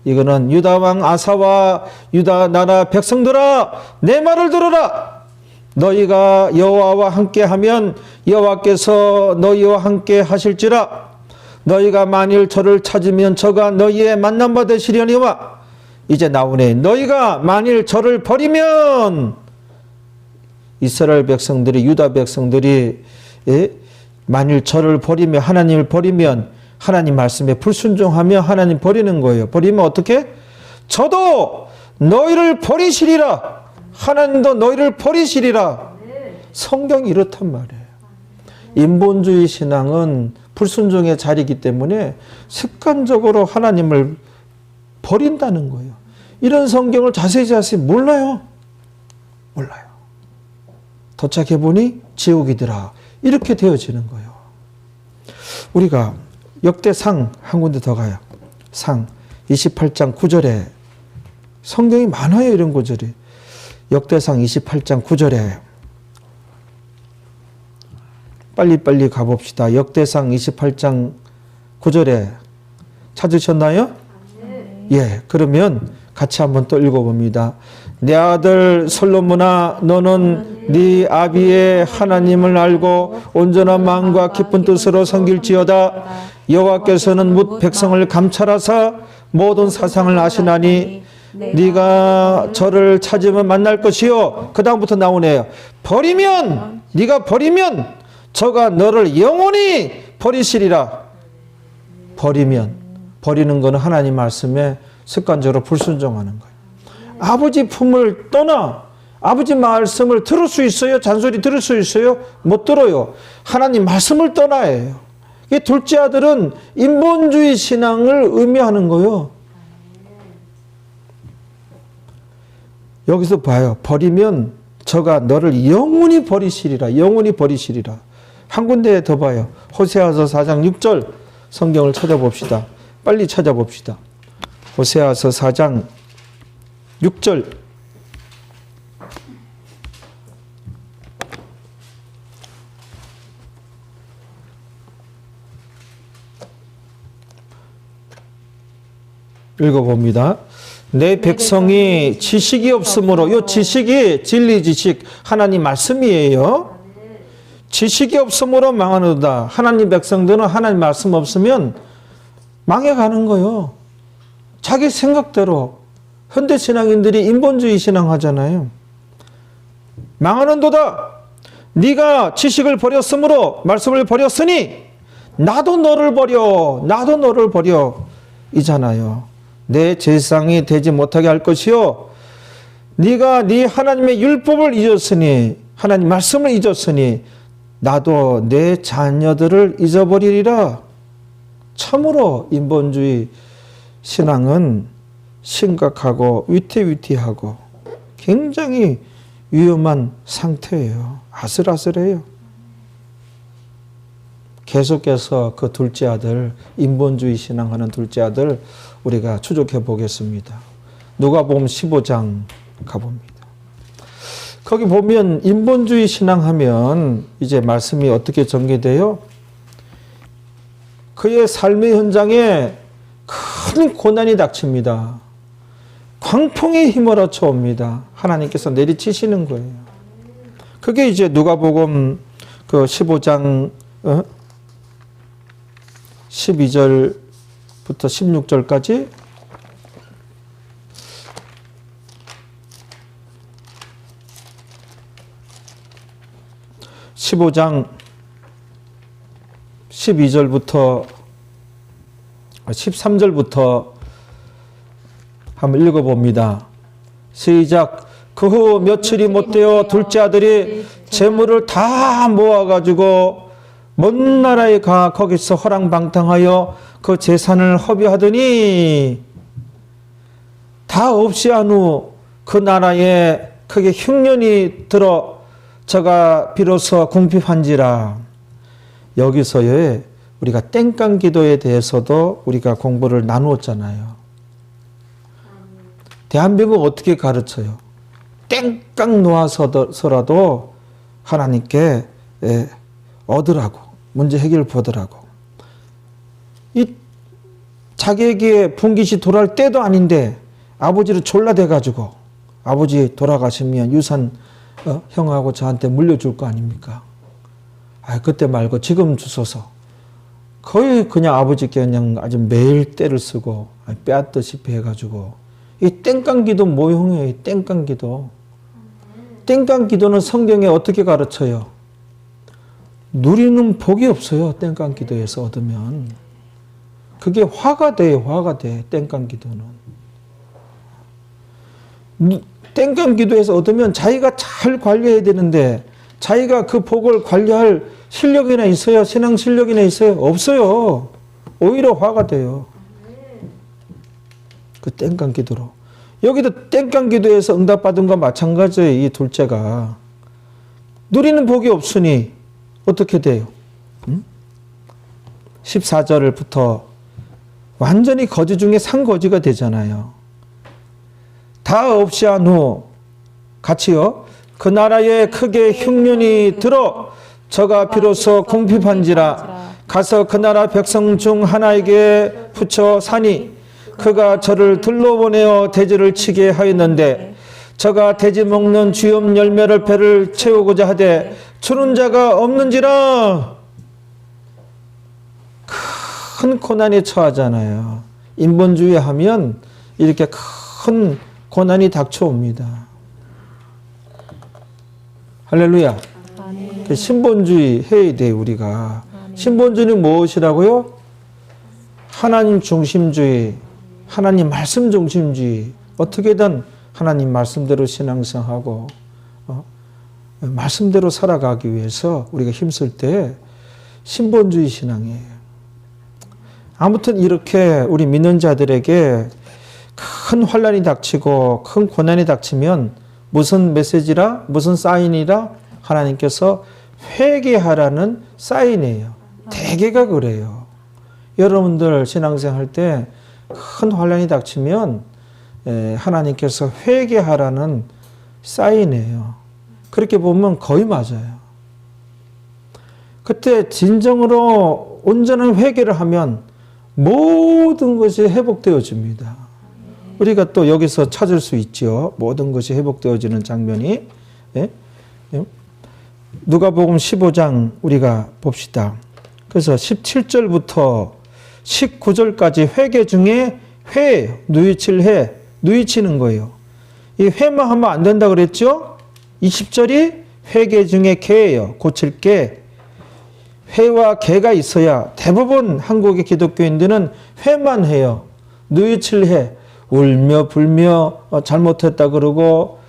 이거는 유다 왕 아사와 유다 나라 백성들아 내 말을 들으라. 너희가 여호와와 함께하면 여호와께서 너희와 함께 하실지라. 너희가 만일 저를 찾으면 저가 너희의 만남바 되시려니와. 이제 나오네. 너희가 만일 저를 버리면 이스라엘 백성들이 유다 백성들이 만일 저를 버리면 하나님을 버리면 하나님 말씀에 불순종하며 하나님 버리는 거예요. 버리면 어떻게? 저도 너희를 버리시리라. 하나님도 너희를 버리시리라. 성경이 이렇단 말이에요. 인본주의 신앙은 불순종의 자리이기 때문에 습관적으로 하나님을 버린다는 거예요. 이런 성경을 자세히 몰라요. 몰라요. 도착해보니 지옥이더라. 이렇게 되어지는 거예요. 우리가 역대상 한 군데 더 가요. 상 28장 9절에 성경이 많아요. 이런 구절이. 역대상 28장 9절에 빨리빨리 가봅시다. 역대상 28장 9절에 찾으셨나요? 예, 그러면 같이 한번 또 읽어봅니다. 내 아들 솔로몬아, 너는 네 아비의 하나님을 알고 온전한 마음과 기쁜 뜻으로 섬길지어다. 여호와께서는 뭇 백성을 감찰하사 모든 사상을 아시나니 네가 저를 찾으면 만날 것이요. 그 다음부터 나오네요. 버리면, 네가 버리면 저가 너를 영원히 버리시리라. 버리는 것은 하나님 말씀에 습관적으로 불순종하는 거예요. 아버지 품을 떠나 아버지 말씀을 들을 수 있어요? 잔소리 들을 수 있어요? 못 들어요. 하나님 말씀을 떠나야 해요. 이 둘째 아들은 인본주의 신앙을 의미하는 거예요. 여기서 봐요. 버리면 저가 너를 영원히 버리시리라. 영원히 버리시리라. 한 군데 더 봐요. 호세아서 4장 6절 성경을 찾아봅시다. 빨리 찾아봅시다. 호세아서 4장 6절. 읽어봅니다. 내 백성이 지식이 없으므로, 이 지식이 진리 지식, 하나님 말씀이에요. 지식이 없으므로 망하노다. 하나님 백성들은 하나님 말씀 없으면 망해가는 거예요. 자기 생각대로. 현대 신앙인들이 인본주의 신앙 하잖아요. 망하는도다. 네가 지식을 버렸으므로, 말씀을 버렸으니 나도 너를 버려 이잖아요. 내 제사장이 되지 못하게 할 것이요, 네가 네 하나님의 율법을 잊었으니, 하나님 말씀을 잊었으니 나도 내 자녀들을 잊어버리리라. 참으로 인본주의 신앙은 심각하고 위태위태하고 굉장히 위험한 상태예요. 아슬아슬해요. 계속해서 그 둘째 아들, 인본주의 신앙하는 둘째 아들 우리가 추적해 보겠습니다. 누가복음 15장 가봅니다. 거기 보면 인본주의 신앙하면 이제 말씀이 어떻게 전개돼요? 그의 삶의 현장에 큰 고난이 닥칩니다. 광풍이 휘몰아쳐 옵니다. 하나님께서 내리치시는 거예요. 그게 이제 누가복음 그 15장 12절부터 16절까지 (15장) 12절부터 13절부터 한번 읽어봅니다. 시작. 그 후 며칠이 못되어 둘째 아들이 재물을 다 모아가지고 먼 나라에 가 거기서 허랑방탕하여 그 재산을 허비하더니 다 없이 한 후 그 나라에 크게 흉년이 들어 저가 비로소 궁핍한지라. 여기서의 우리가 땡깡 기도에 대해서도 우리가 공부를 나누었잖아요. 대한민국 어떻게 가르쳐요? 땡깡 놓아서라도 하나님께 얻으라고, 문제 해결 보더라고. 이 자기에게 분깃이 돌아올 때도 아닌데 아버지를 졸라대가지고 아버지 돌아가시면 유산 형하고 저한테 물려줄 거 아닙니까? 그때 말고 지금 주소서. 거의 그냥 아버지께 그냥 아주 매일 때를 쓰고 빼앗듯이 해가지고 이 땡깡기도 모형이에요. 이 땡깡기도. 땡깡기도는 성경에 어떻게 가르쳐요? 누리는 복이 없어요. 땡깡기도에서 얻으면. 그게 화가 돼요. 화가 돼. 땡깡기도는. 땡깡기도에서 얻으면 자기가 잘 관리해야 되는데 자기가 그 복을 관리할 실력이나 있어요? 신앙 실력이나 있어요? 없어요. 오히려 화가 돼요. 그 땡깡 기도로. 여기도 땡깡 기도에서 응답받은 거 마찬가지예요. 이 둘째가. 누리는 복이 없으니 어떻게 돼요? 14절부터 완전히 거지 중에 상거지가 되잖아요. 다 없이 한 후 같이요. 그 나라에 크게 흉년이 들어 저가 비로소 궁핍한지라 가서 그 나라 백성 중 하나에게 붙여 사니 그가 저를 둘러보내어 돼지를 치게 하였는데 저가 돼지 먹는 쥐염 열매를 배를 채우고자 하되 주는 자가 없는지라. 큰 고난에 처하잖아요. 인본주의 하면 이렇게 큰 고난이 닥쳐옵니다. 할렐루야. 신본주의 해야 돼 우리가. 신본주의는 무엇이라고요? 하나님 중심주의, 하나님 말씀 중심주의. 어떻게든 하나님 말씀대로 신앙생활하고 말씀대로 살아가기 위해서 우리가 힘쓸 때 신본주의 신앙이에요. 아무튼 이렇게 우리 믿는 자들에게 큰 환난이 닥치고 큰 고난이 닥치면 무슨 메시지라? 무슨 사인이라? 하나님께서 회개하라는 사인이에요. 대개가 그래요. 여러분들 신앙생활 때 큰 환난이 닥치면 하나님께서 회개하라는 사인이에요. 그렇게 보면 거의 맞아요. 그때 진정으로 온전한 회개를 하면 모든 것이 회복되어집니다. 우리가 또 여기서 찾을 수 있죠. 모든 것이 회복되어지는 장면이. 누가복음 15장 우리가 봅시다. 그래서 17절부터 19절까지 회개 중에 회예요. 누이칠 회, 누이치는 거예요. 이 회만 하면 안 된다 그랬죠? 20절이 회개 중에 개예요. 고칠 개. 회와 개가 있어야 대부분 한국의 기독교인들은 회만 해요. 누이칠 회. 울며 불며 잘못했다 그러고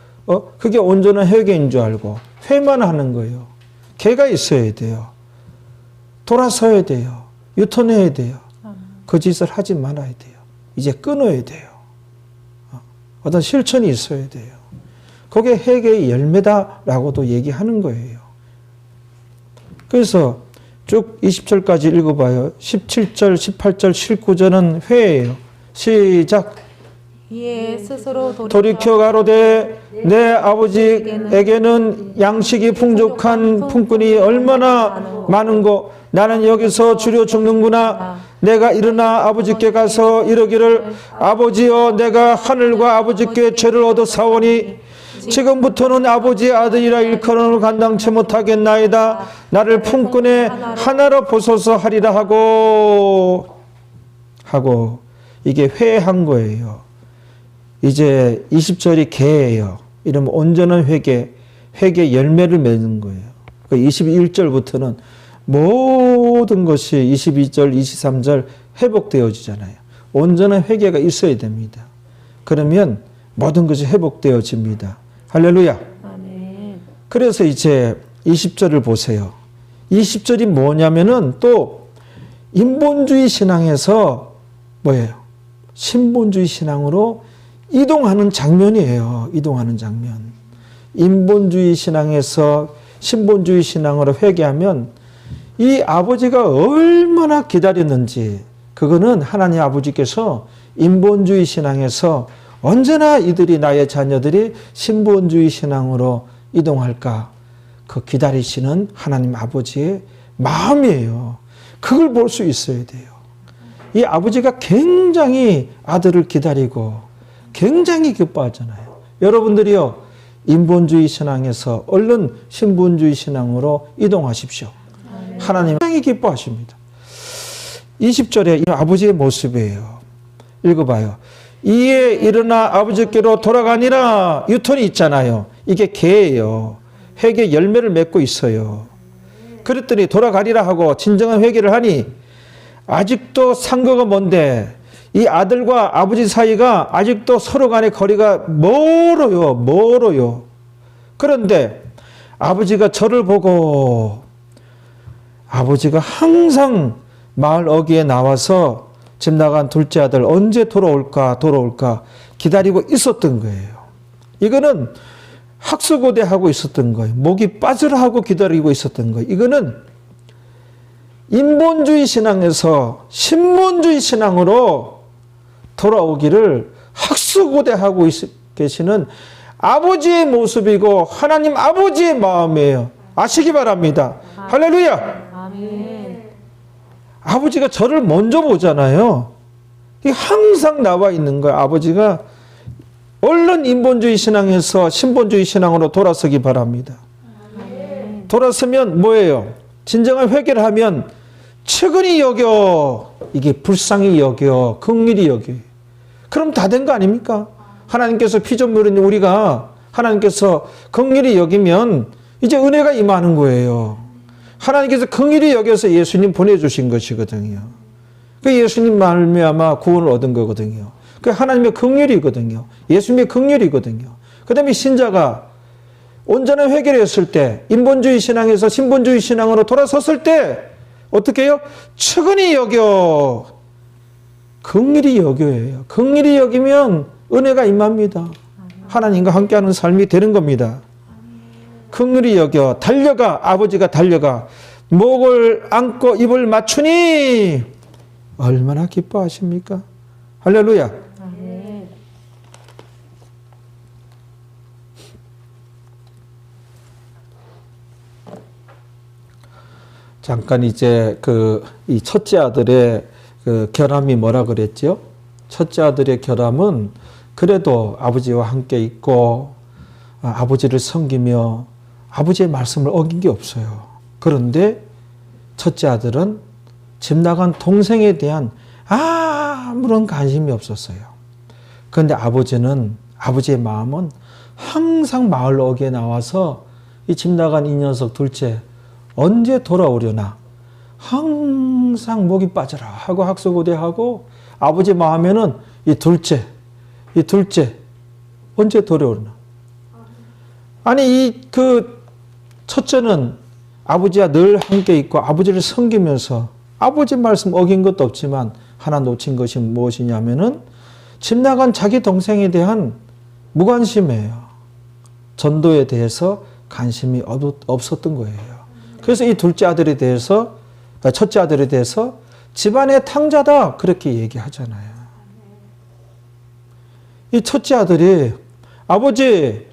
그게 온전한 회개인 줄 알고 회만 하는 거예요. 개가 있어야 돼요. 돌아서야 돼요. 유턴해야 돼요. 그 짓을 하지 말아야 돼요. 이제 끊어야 돼요. 어떤 실천이 있어야 돼요. 그게 회개의 열매다라고도 얘기하는 거예요. 그래서 쭉 20절까지 읽어봐요. 17절, 18절, 19절은 회예요. 시작. 이에 스스로 돌이켜 가로되 내 아버지에게는 양식이 풍족한 품꾼이 얼마나 많은고 나는 여기서 주려 죽는구나. 내가 일어나 아버지께 가서 이르기를 아버지여 내가 하늘과 아버지께 죄를 얻어 사오니 지금부터는 아버지의 아들이라 일컬음을 감당치 못하겠나이다. 나를 품꾼의 하나로 보소서 하리라 하고 이게 회한 거예요. 이제 20절이 개예요. 이러면 온전한 회개 열매를 맺는 거예요. 21절부터는 모든 것이 22절, 23절 회복되어지잖아요. 온전한 회개가 있어야 됩니다. 그러면 모든 것이 회복되어집니다. 할렐루야. 아멘. 그래서 이제 20절을 보세요. 20절이 뭐냐면은 또 인본주의 신앙에서 뭐예요? 신본주의 신앙으로 이동하는 장면이에요. 이동하는 장면. 인본주의 신앙에서 신본주의 신앙으로 회개하면 이 아버지가 얼마나 기다렸는지 그거는 하나님 아버지께서 인본주의 신앙에서 언제나 이들이 나의 자녀들이 신본주의 신앙으로 이동할까 그 기다리시는 하나님 아버지의 마음이에요. 그걸 볼 수 있어야 돼요. 이 아버지가 굉장히 아들을 기다리고 굉장히 기뻐하잖아요. 여러분들이요 인본주의 신앙에서 얼른 신본주의 신앙으로 이동하십시오. 하나님 굉장히 기뻐하십니다. 20절에 이 아버지의 모습이에요. 읽어봐요. 이에 일어나 아버지께로 돌아가니라. 유턴이 있잖아요. 이게 개예요. 회개 열매를 맺고 있어요. 그랬더니 돌아가리라 하고 진정한 회개를 하니 아직도 상거가 먼데 이 아들과 아버지 사이가 아직도 서로 간의 거리가 멀어요. 그런데 아버지가 저를 보고 아버지가 항상 마을 어귀에 나와서 집 나간 둘째 아들 언제 돌아올까 기다리고 있었던 거예요. 이거는 학수고대하고 있었던 거예요. 목이 빠지라 하고 기다리고 있었던 거예요. 이거는 인본주의 신앙에서 신본주의 신앙으로 돌아오기를 학수고대하고 계시는 아버지의 모습이고 하나님 아버지의 마음이에요. 아시기 바랍니다. 할렐루야. 아멘. 아버지가 저를 먼저 보잖아요. 이게 항상 나와 있는 거예요. 아버지가 얼른 인본주의 신앙에서 신본주의 신앙으로 돌아서기 바랍니다. 돌아서면 뭐예요? 진정한 회개를 하면 측은히 여겨, 이게 불쌍히 여겨, 긍휼히 여겨. 그럼 다 된 거 아닙니까? 하나님께서 피조물인 우리가 하나님께서 긍휼히 여기면 이제 은혜가 임하는 거예요. 하나님께서 긍휼히 여겨서 예수님 보내주신 것이거든요. 그 예수님 말미암아 구원을 얻은 거거든요. 그 하나님의 긍휼이거든요. 예수님의 긍휼이거든요. 그 다음에 신자가 온전한 회개를 했을 때 인본주의 신앙에서 신본주의 신앙으로 돌아섰을 때 어떻게 해요? 측은히 여겨. 긍휼히 여겨요. 긍휼히 여기면 은혜가 임합니다. 하나님과 함께하는 삶이 되는 겁니다. 긍휼히 여겨 달려가. 아버지가 달려가 목을 안고 입을 맞추니 얼마나 기뻐하십니까? 할렐루야. 아멘. 잠깐 이제 이 첫째 아들의 결함이 뭐라 그랬죠? 첫째 아들의 결함은 그래도 아버지와 함께 있고 아버지를 섬기며 아버지의 말씀을 어긴 게 없어요. 그런데 첫째 아들은 집 나간 동생에 대한 아무런 관심이 없었어요. 그런데 아버지의 마음은 항상 마을 어귀에 나와서 이 집 나간 이 녀석 둘째 언제 돌아오려나 항상 목이 빠져라 하고 학수고대하고 아버지 마음에는 이 둘째 언제 돌아오려나. 아니 첫째는 아버지와 늘 함께 있고 아버지를 섬기면서 아버지 말씀 어긴 것도 없지만 하나 놓친 것이 무엇이냐면은 집 나간 자기 동생에 대한 무관심이에요. 전도에 대해서 관심이 없었던 거예요. 그래서 이 첫째 아들에 대해서 집안의 탕자다 그렇게 얘기하잖아요. 이 첫째 아들이 아버지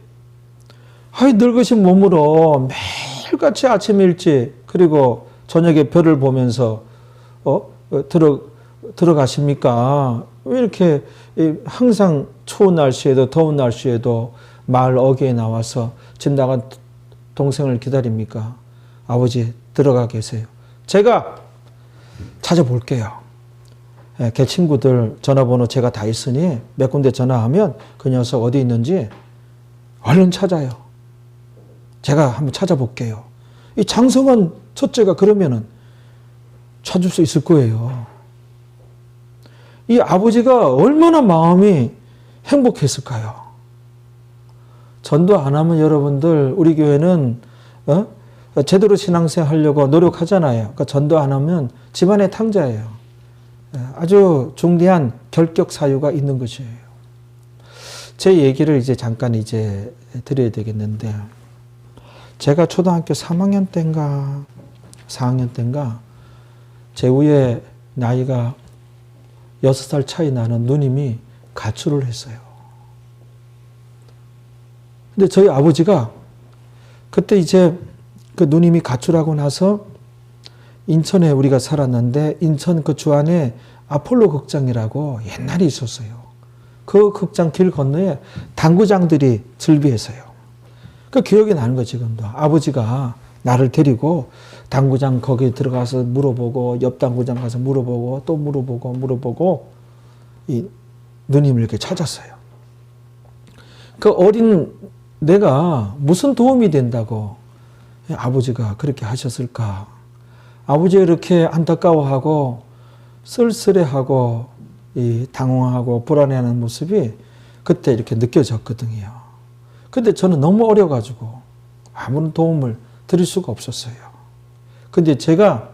늙으신 몸으로 매일같이 아침 일찍 그리고 저녁에 별을 보면서 들어가십니까? 왜 이렇게 항상 추운 날씨에도 더운 날씨에도 마을 어귀에 나와서 집 나간 동생을 기다립니까? 아버지 들어가 계세요. 제가 찾아볼게요. 걔 친구들 전화번호 제가 다 있으니 몇 군데 전화하면 그 녀석 어디 있는지 얼른 찾아요. 제가 한번 찾아볼게요. 이 장성한 첫째가 그러면은 찾을 수 있을 거예요. 이 아버지가 얼마나 마음이 행복했을까요? 전도 안 하면 여러분들 우리 교회는 제대로 신앙생활 하려고 노력하잖아요. 그러니까 전도 안 하면 집안의 탕자예요. 아주 중대한 결격 사유가 있는 것이에요. 제 얘기를 잠깐 드려야 되겠는데 제가 초등학교 3학년 때인가 4학년 때인가 제 위에 나이가 6살 차이 나는 누님이 가출을 했어요. 근데 저희 아버지가 그때 그 누님이 가출하고 나서 인천에 우리가 살았는데 인천 그 주안에 아폴로 극장이라고 옛날에 있었어요. 그 극장 길 건너에 당구장들이 즐비했어요. 그 기억이 나는 거 지금도. 아버지가 나를 데리고 당구장 거기 들어가서 물어보고 옆 당구장 가서 물어보고 또 물어보고 이 누님을 이렇게 찾았어요. 그 어린 내가 무슨 도움이 된다고 아버지가 그렇게 하셨을까? 아버지가 이렇게 안타까워하고 쓸쓸해하고 당황하고 불안해하는 모습이 그때 이렇게 느껴졌거든요. 근데 저는 너무 어려가지고 아무런 도움을 드릴 수가 없었어요. 근데 제가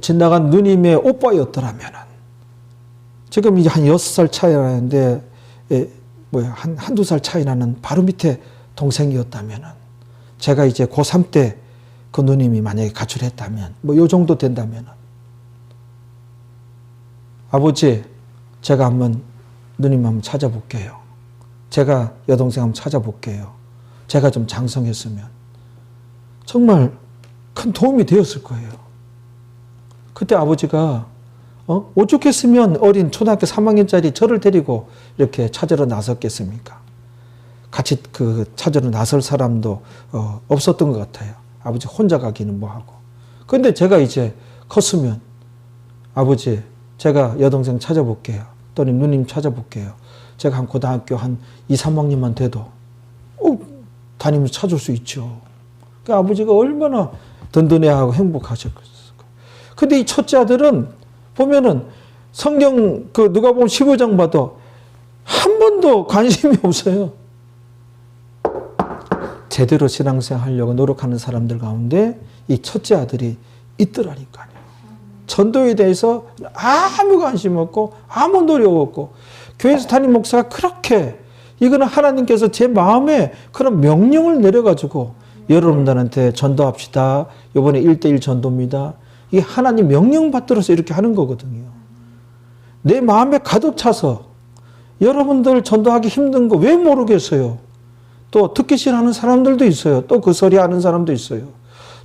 지나간 누님의 오빠였더라면은, 지금 이제 한 6살 차이 나는데, 한두 살 차이 나는 바로 밑에 동생이었다면은, 제가 이제 고3 때 그 누님이 만약에 가출했다면, 요 정도 된다면은, 아버지, 제가 한번 누님 한번 찾아볼게요. 제가 여동생 한번 찾아볼게요. 제가 좀 장성했으면 정말 큰 도움이 되었을 거예요. 그때 아버지가 오죽했으면 어린 초등학교 3학년짜리 저를 데리고 이렇게 찾으러 나섰겠습니까? 같이 그 찾으러 나설 사람도 없었던 것 같아요. 아버지 혼자 가기는 뭐하고. 근데 제가 이제 컸으면, 아버지, 제가 여동생 찾아볼게요. 또는 누님 찾아볼게요. 제가 한 고등학교 한 2, 3학년만 돼도 다니면서 찾을 수 있죠. 그러니까 아버지가 얼마나 든든해하고 행복하셨겠어요. 근데 이 첫째 아들은 보면은 성경 그 누가복음 15장 봐도 한 번도 관심이 없어요. 제대로 신앙생활 하려고 노력하는 사람들 가운데 이 첫째 아들이 있더라니까요. 전도에 대해서 아무 관심 없고 아무 노력 없고, 교회에서 담임 목사가 그렇게, 이거는 하나님께서 제 마음에 그런 명령을 내려가지고 여러분들한테 전도합시다. 이번에 1:1 전도입니다. 이게 하나님 명령 받들어서 이렇게 하는 거거든요. 내 마음에 가득 차서 여러분들 전도하기 힘든 거 왜 모르겠어요. 또 듣기 싫어하는 사람들도 있어요. 또 그 소리 하는 사람도 있어요.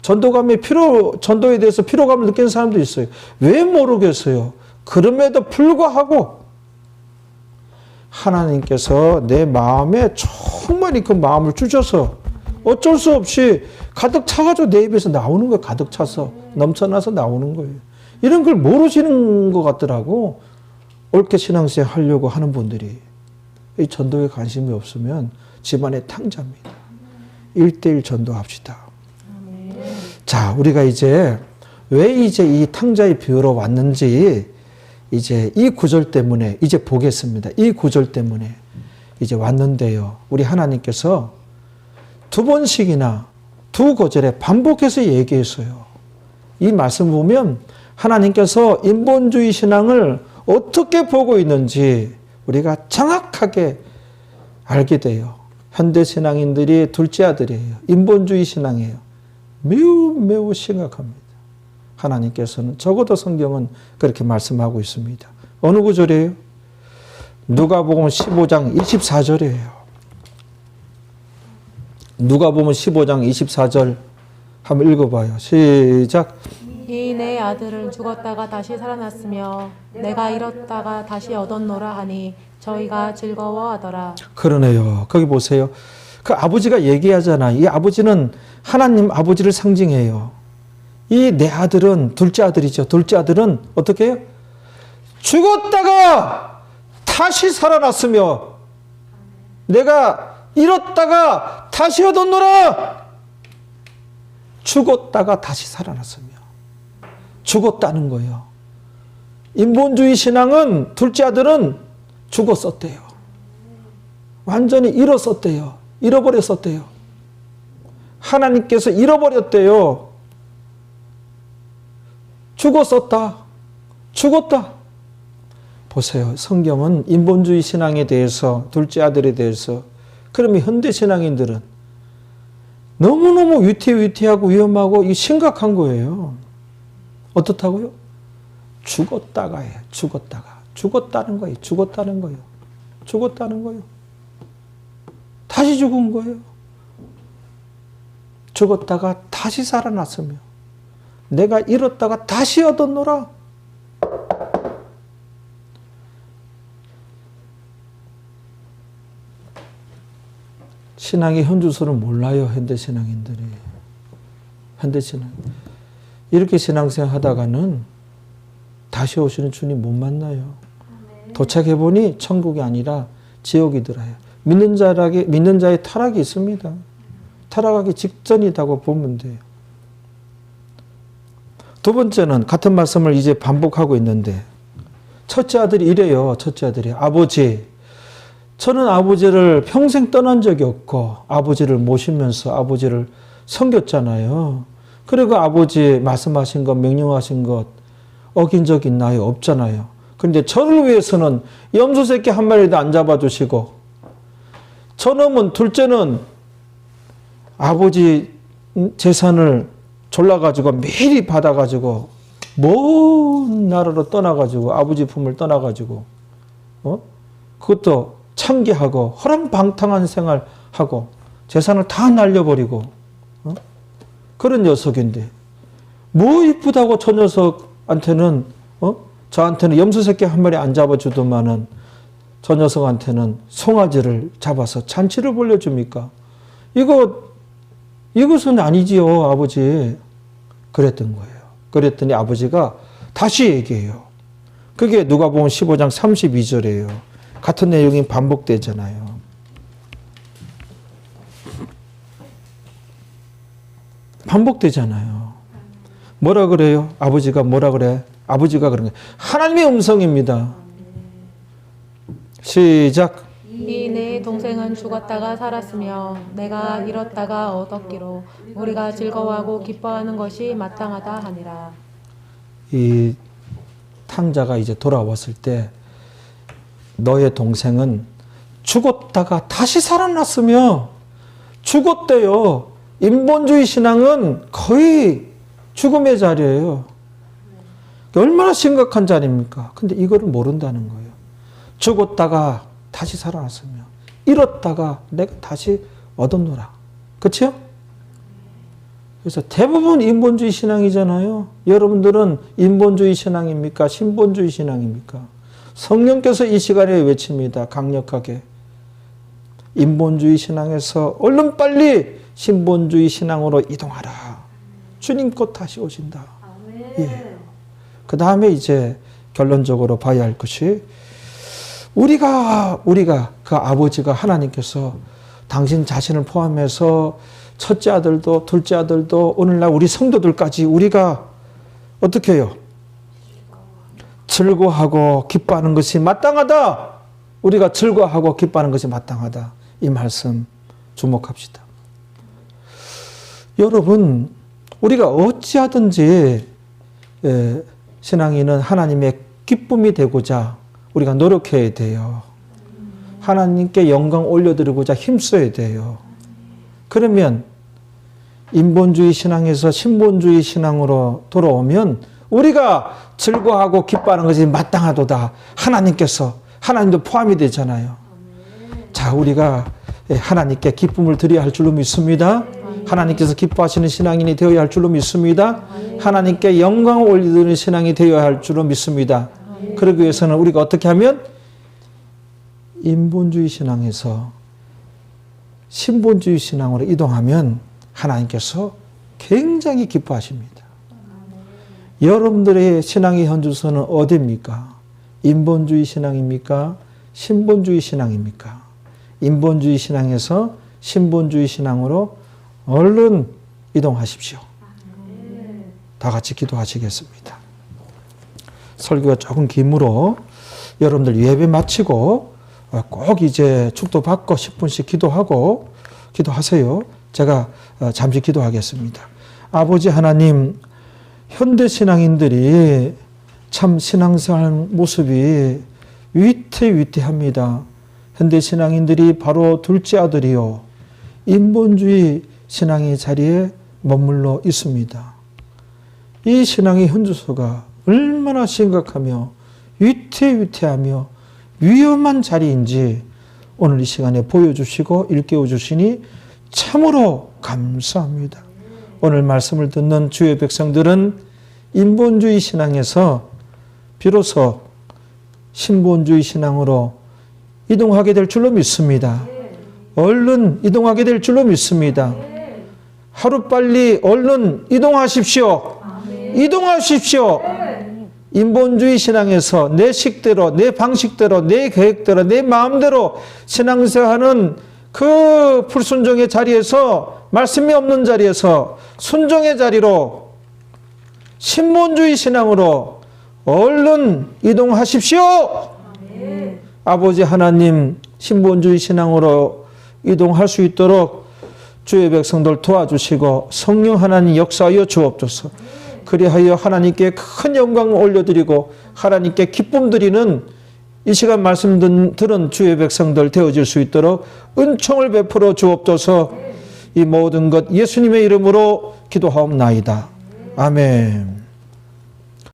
전도에 대해서 피로감을 느끼는 사람도 있어요. 왜 모르겠어요. 그럼에도 불구하고 하나님께서 내 마음에 충분히 그 마음을 주셔서 어쩔 수 없이 가득 차가지고 내 입에서 나오는 거예요. 가득 차서 넘쳐나서 나오는 거예요. 이런 걸 모르시는 것 같더라고. 옳게 신앙생활 하려고 하는 분들이. 이 전도에 관심이 없으면 집안의 탕자입니다. 1:1 전도합시다. 자, 우리가 이제 왜 이제 이 탕자의 비유로 왔는지 이제 이 구절 때문에 이제 보겠습니다. 이 구절 때문에 이제 왔는데요. 우리 하나님께서 2번씩이나 2구절에 반복해서 얘기했어요. 이 말씀 보면 하나님께서 인본주의 신앙을 어떻게 보고 있는지 우리가 정확하게 알게 돼요. 현대 신앙인들이 둘째 아들이에요. 인본주의 신앙이에요. 매우 심각합니다. 하나님께서는 적어도 성경은 그렇게 말씀하고 있습니다. 어느 구절이에요? 누가복음 15장 24절이에요. 누가복음 15장 24절 한번 읽어봐요. 시작. 이 내 아들은 죽었다가 다시 살아났으며 내가 잃었다가 다시 얻었노라 하니 저희가 즐거워하더라. 그러네요. 거기 보세요. 그 아버지가 얘기하잖아. 이 아버지는 하나님 아버지를 상징해요. 이 내 아들은 둘째 아들이죠. 둘째 아들은 어떻게 해요? 죽었다가 다시 살아났으며 내가 잃었다가 다시 얻었노라. 죽었다가 다시 살아났으며 죽었다는 거예요. 인본주의 신앙은 둘째 아들은 죽었었대요. 완전히 잃었었대요. 잃어버렸었대요. 하나님께서 잃어버렸대요. 죽었었다. 죽었다. 보세요. 성경은 인본주의 신앙에 대해서, 둘째 아들에 대해서, 그러면 현대 신앙인들은 너무너무 위태위태하고 위험하고 이 심각한 거예요. 어떻다고요? 죽었다가 해요. 죽었다가. 죽었다는 거예요. 죽었다는 거예요. 죽었다는 거예요. 다시 죽은 거예요. 죽었다가 다시 살아났으며 내가 잃었다가 다시 얻었노라. 신앙의 현주소를 몰라요. 현대신앙인들이. 현대신앙. 이렇게 신앙생활 하다가는 다시 오시는 주님 못 만나요. 도착해보니 천국이 아니라 지옥이더라요. 믿는 자의 타락이 있습니다. 타락하기 직전이라고 보면 돼요. 두 번째는 같은 말씀을 이제 반복하고 있는데, 첫째 아들이 이래요. 첫째 아들이, 아버지, 저는 아버지를 평생 떠난 적이 없고 아버지를 모시면서 아버지를 섬겼잖아요. 그리고 아버지 말씀하신 것, 명령하신 것 어긴 적 있나요? 없잖아요. 그런데 저를 위해서는 염소 새끼 한 마리도 안 잡아주시고, 저놈은 둘째는 아버지 재산을 졸라가지고 매일 받아가지고 먼 나라로 떠나가지고 아버지 품을 떠나가지고 그것도 창기하고 허랑방탕한 생활하고 재산을 다 날려버리고 그런 녀석인데 뭐 이쁘다고 저 녀석한테는 저한테는 염소 새끼 한 마리 안 잡아주더만은 저 녀석한테는 송아지를 잡아서 잔치를 벌려줍니까? 이것은 아니지요, 아버지. 그랬던 거예요. 그랬더니 아버지가 다시 얘기해요. 그게 누가복음 15장 32절이에요. 같은 내용이 반복되잖아요. 반복되잖아요. 뭐라 그래요? 아버지가 뭐라 그래? 아버지가 그런 거예요. 하나님의 음성입니다. 시작. 이 내 동생은 죽었다가 살았으며 내가 잃었다가 얻었기로 우리가 즐거워하고 기뻐하는 것이 마땅하다 하니라. 이 탕자가 이제 돌아왔을 때 너의 동생은 죽었다가 다시 살아났으며 죽었대요. 인본주의 신앙은 거의 죽음의 자리예요. 얼마나 심각한 자리입니까? 근데 이거를 모른다는 거예요. 죽었다가 다시 살아났으며 잃었다가 내가 다시 얻었노라. 그렇죠? 그래서 대부분 인본주의 신앙이잖아요. 여러분들은 인본주의 신앙입니까? 신본주의 신앙입니까? 성령께서 이 시간에 외칩니다. 강력하게. 인본주의 신앙에서 얼른 빨리 신본주의 신앙으로 이동하라. 주님 곧 다시 오신다. 예. 그 다음에 이제 결론적으로 봐야 할 것이 우리가 그 아버지가 하나님께서 당신 자신을 포함해서 첫째 아들도 둘째 아들도 오늘날 우리 성도들까지 우리가 어떻게 해요? 즐거워하고 기뻐하는 것이 마땅하다. 우리가 즐거워하고 기뻐하는 것이 마땅하다. 이 말씀 주목합시다. 여러분, 우리가 어찌하든지 신앙인은 하나님의 기쁨이 되고자 우리가 노력해야 돼요. 하나님께 영광 올려드리고자 힘써야 돼요. 그러면 인본주의 신앙에서 신본주의 신앙으로 돌아오면 우리가 즐거워하고 기뻐하는 것이 마땅하도다. 하나님도 포함이 되잖아요. 자, 우리가 하나님께 기쁨을 드려야 할 줄로 믿습니다. 하나님께서 기뻐하시는 신앙인이 되어야 할 줄로 믿습니다. 하나님께 영광을 올리는 신앙이 되어야 할 줄로 믿습니다. 그러기 위해서는 우리가 어떻게 하면 인본주의 신앙에서 신본주의 신앙으로 이동하면 하나님께서 굉장히 기뻐하십니다. 여러분들의 신앙의 현주소는 어디입니까? 인본주의 신앙입니까? 신본주의 신앙입니까? 인본주의 신앙에서 신본주의 신앙으로 얼른 이동하십시오. 다 같이 기도하시겠습니다. 설교가 조금 기므로 여러분들 예배 마치고 꼭 이제 축도 받고 10분씩 기도하세요. 제가 잠시 기도하겠습니다. 아버지 하나님, 현대 신앙인들이 참 신앙생활 모습이 위태위태합니다. 현대 신앙인들이 바로 둘째 아들이요, 인본주의 신앙의 자리에 머물러 있습니다. 이 신앙의 현주소가 얼마나 심각하며 위태위태하며 위험한 자리인지 오늘 이 시간에 보여주시고 일깨워 주시니 참으로 감사합니다. 오늘 말씀을 듣는 주의 백성들은 인본주의 신앙에서 비로소 신본주의 신앙으로 이동하게 될 줄로 믿습니다. 얼른 이동하게 될 줄로 믿습니다. 하루빨리 얼른 이동하십시오. 이동하십시오. 인본주의 신앙에서 내 식대로, 내 방식대로, 내 계획대로, 내 마음대로 신앙생활하는 그 불순종의 자리에서, 말씀이 없는 자리에서 순종의 자리로 신본주의 신앙으로 얼른 이동하십시오. 아버지 하나님, 신본주의 신앙으로 이동할 수 있도록 주의 백성들 도와주시고 성령 하나님 역사하여 주옵소서. 그리하여 하나님께 큰 영광을 올려드리고 하나님께 기쁨 드리는 이 시간 말씀 들은 주의 백성들 되어질 수 있도록 은총을 베풀어 주옵소서. 이 모든 것 예수님의 이름으로 기도하옵나이다. 아멘.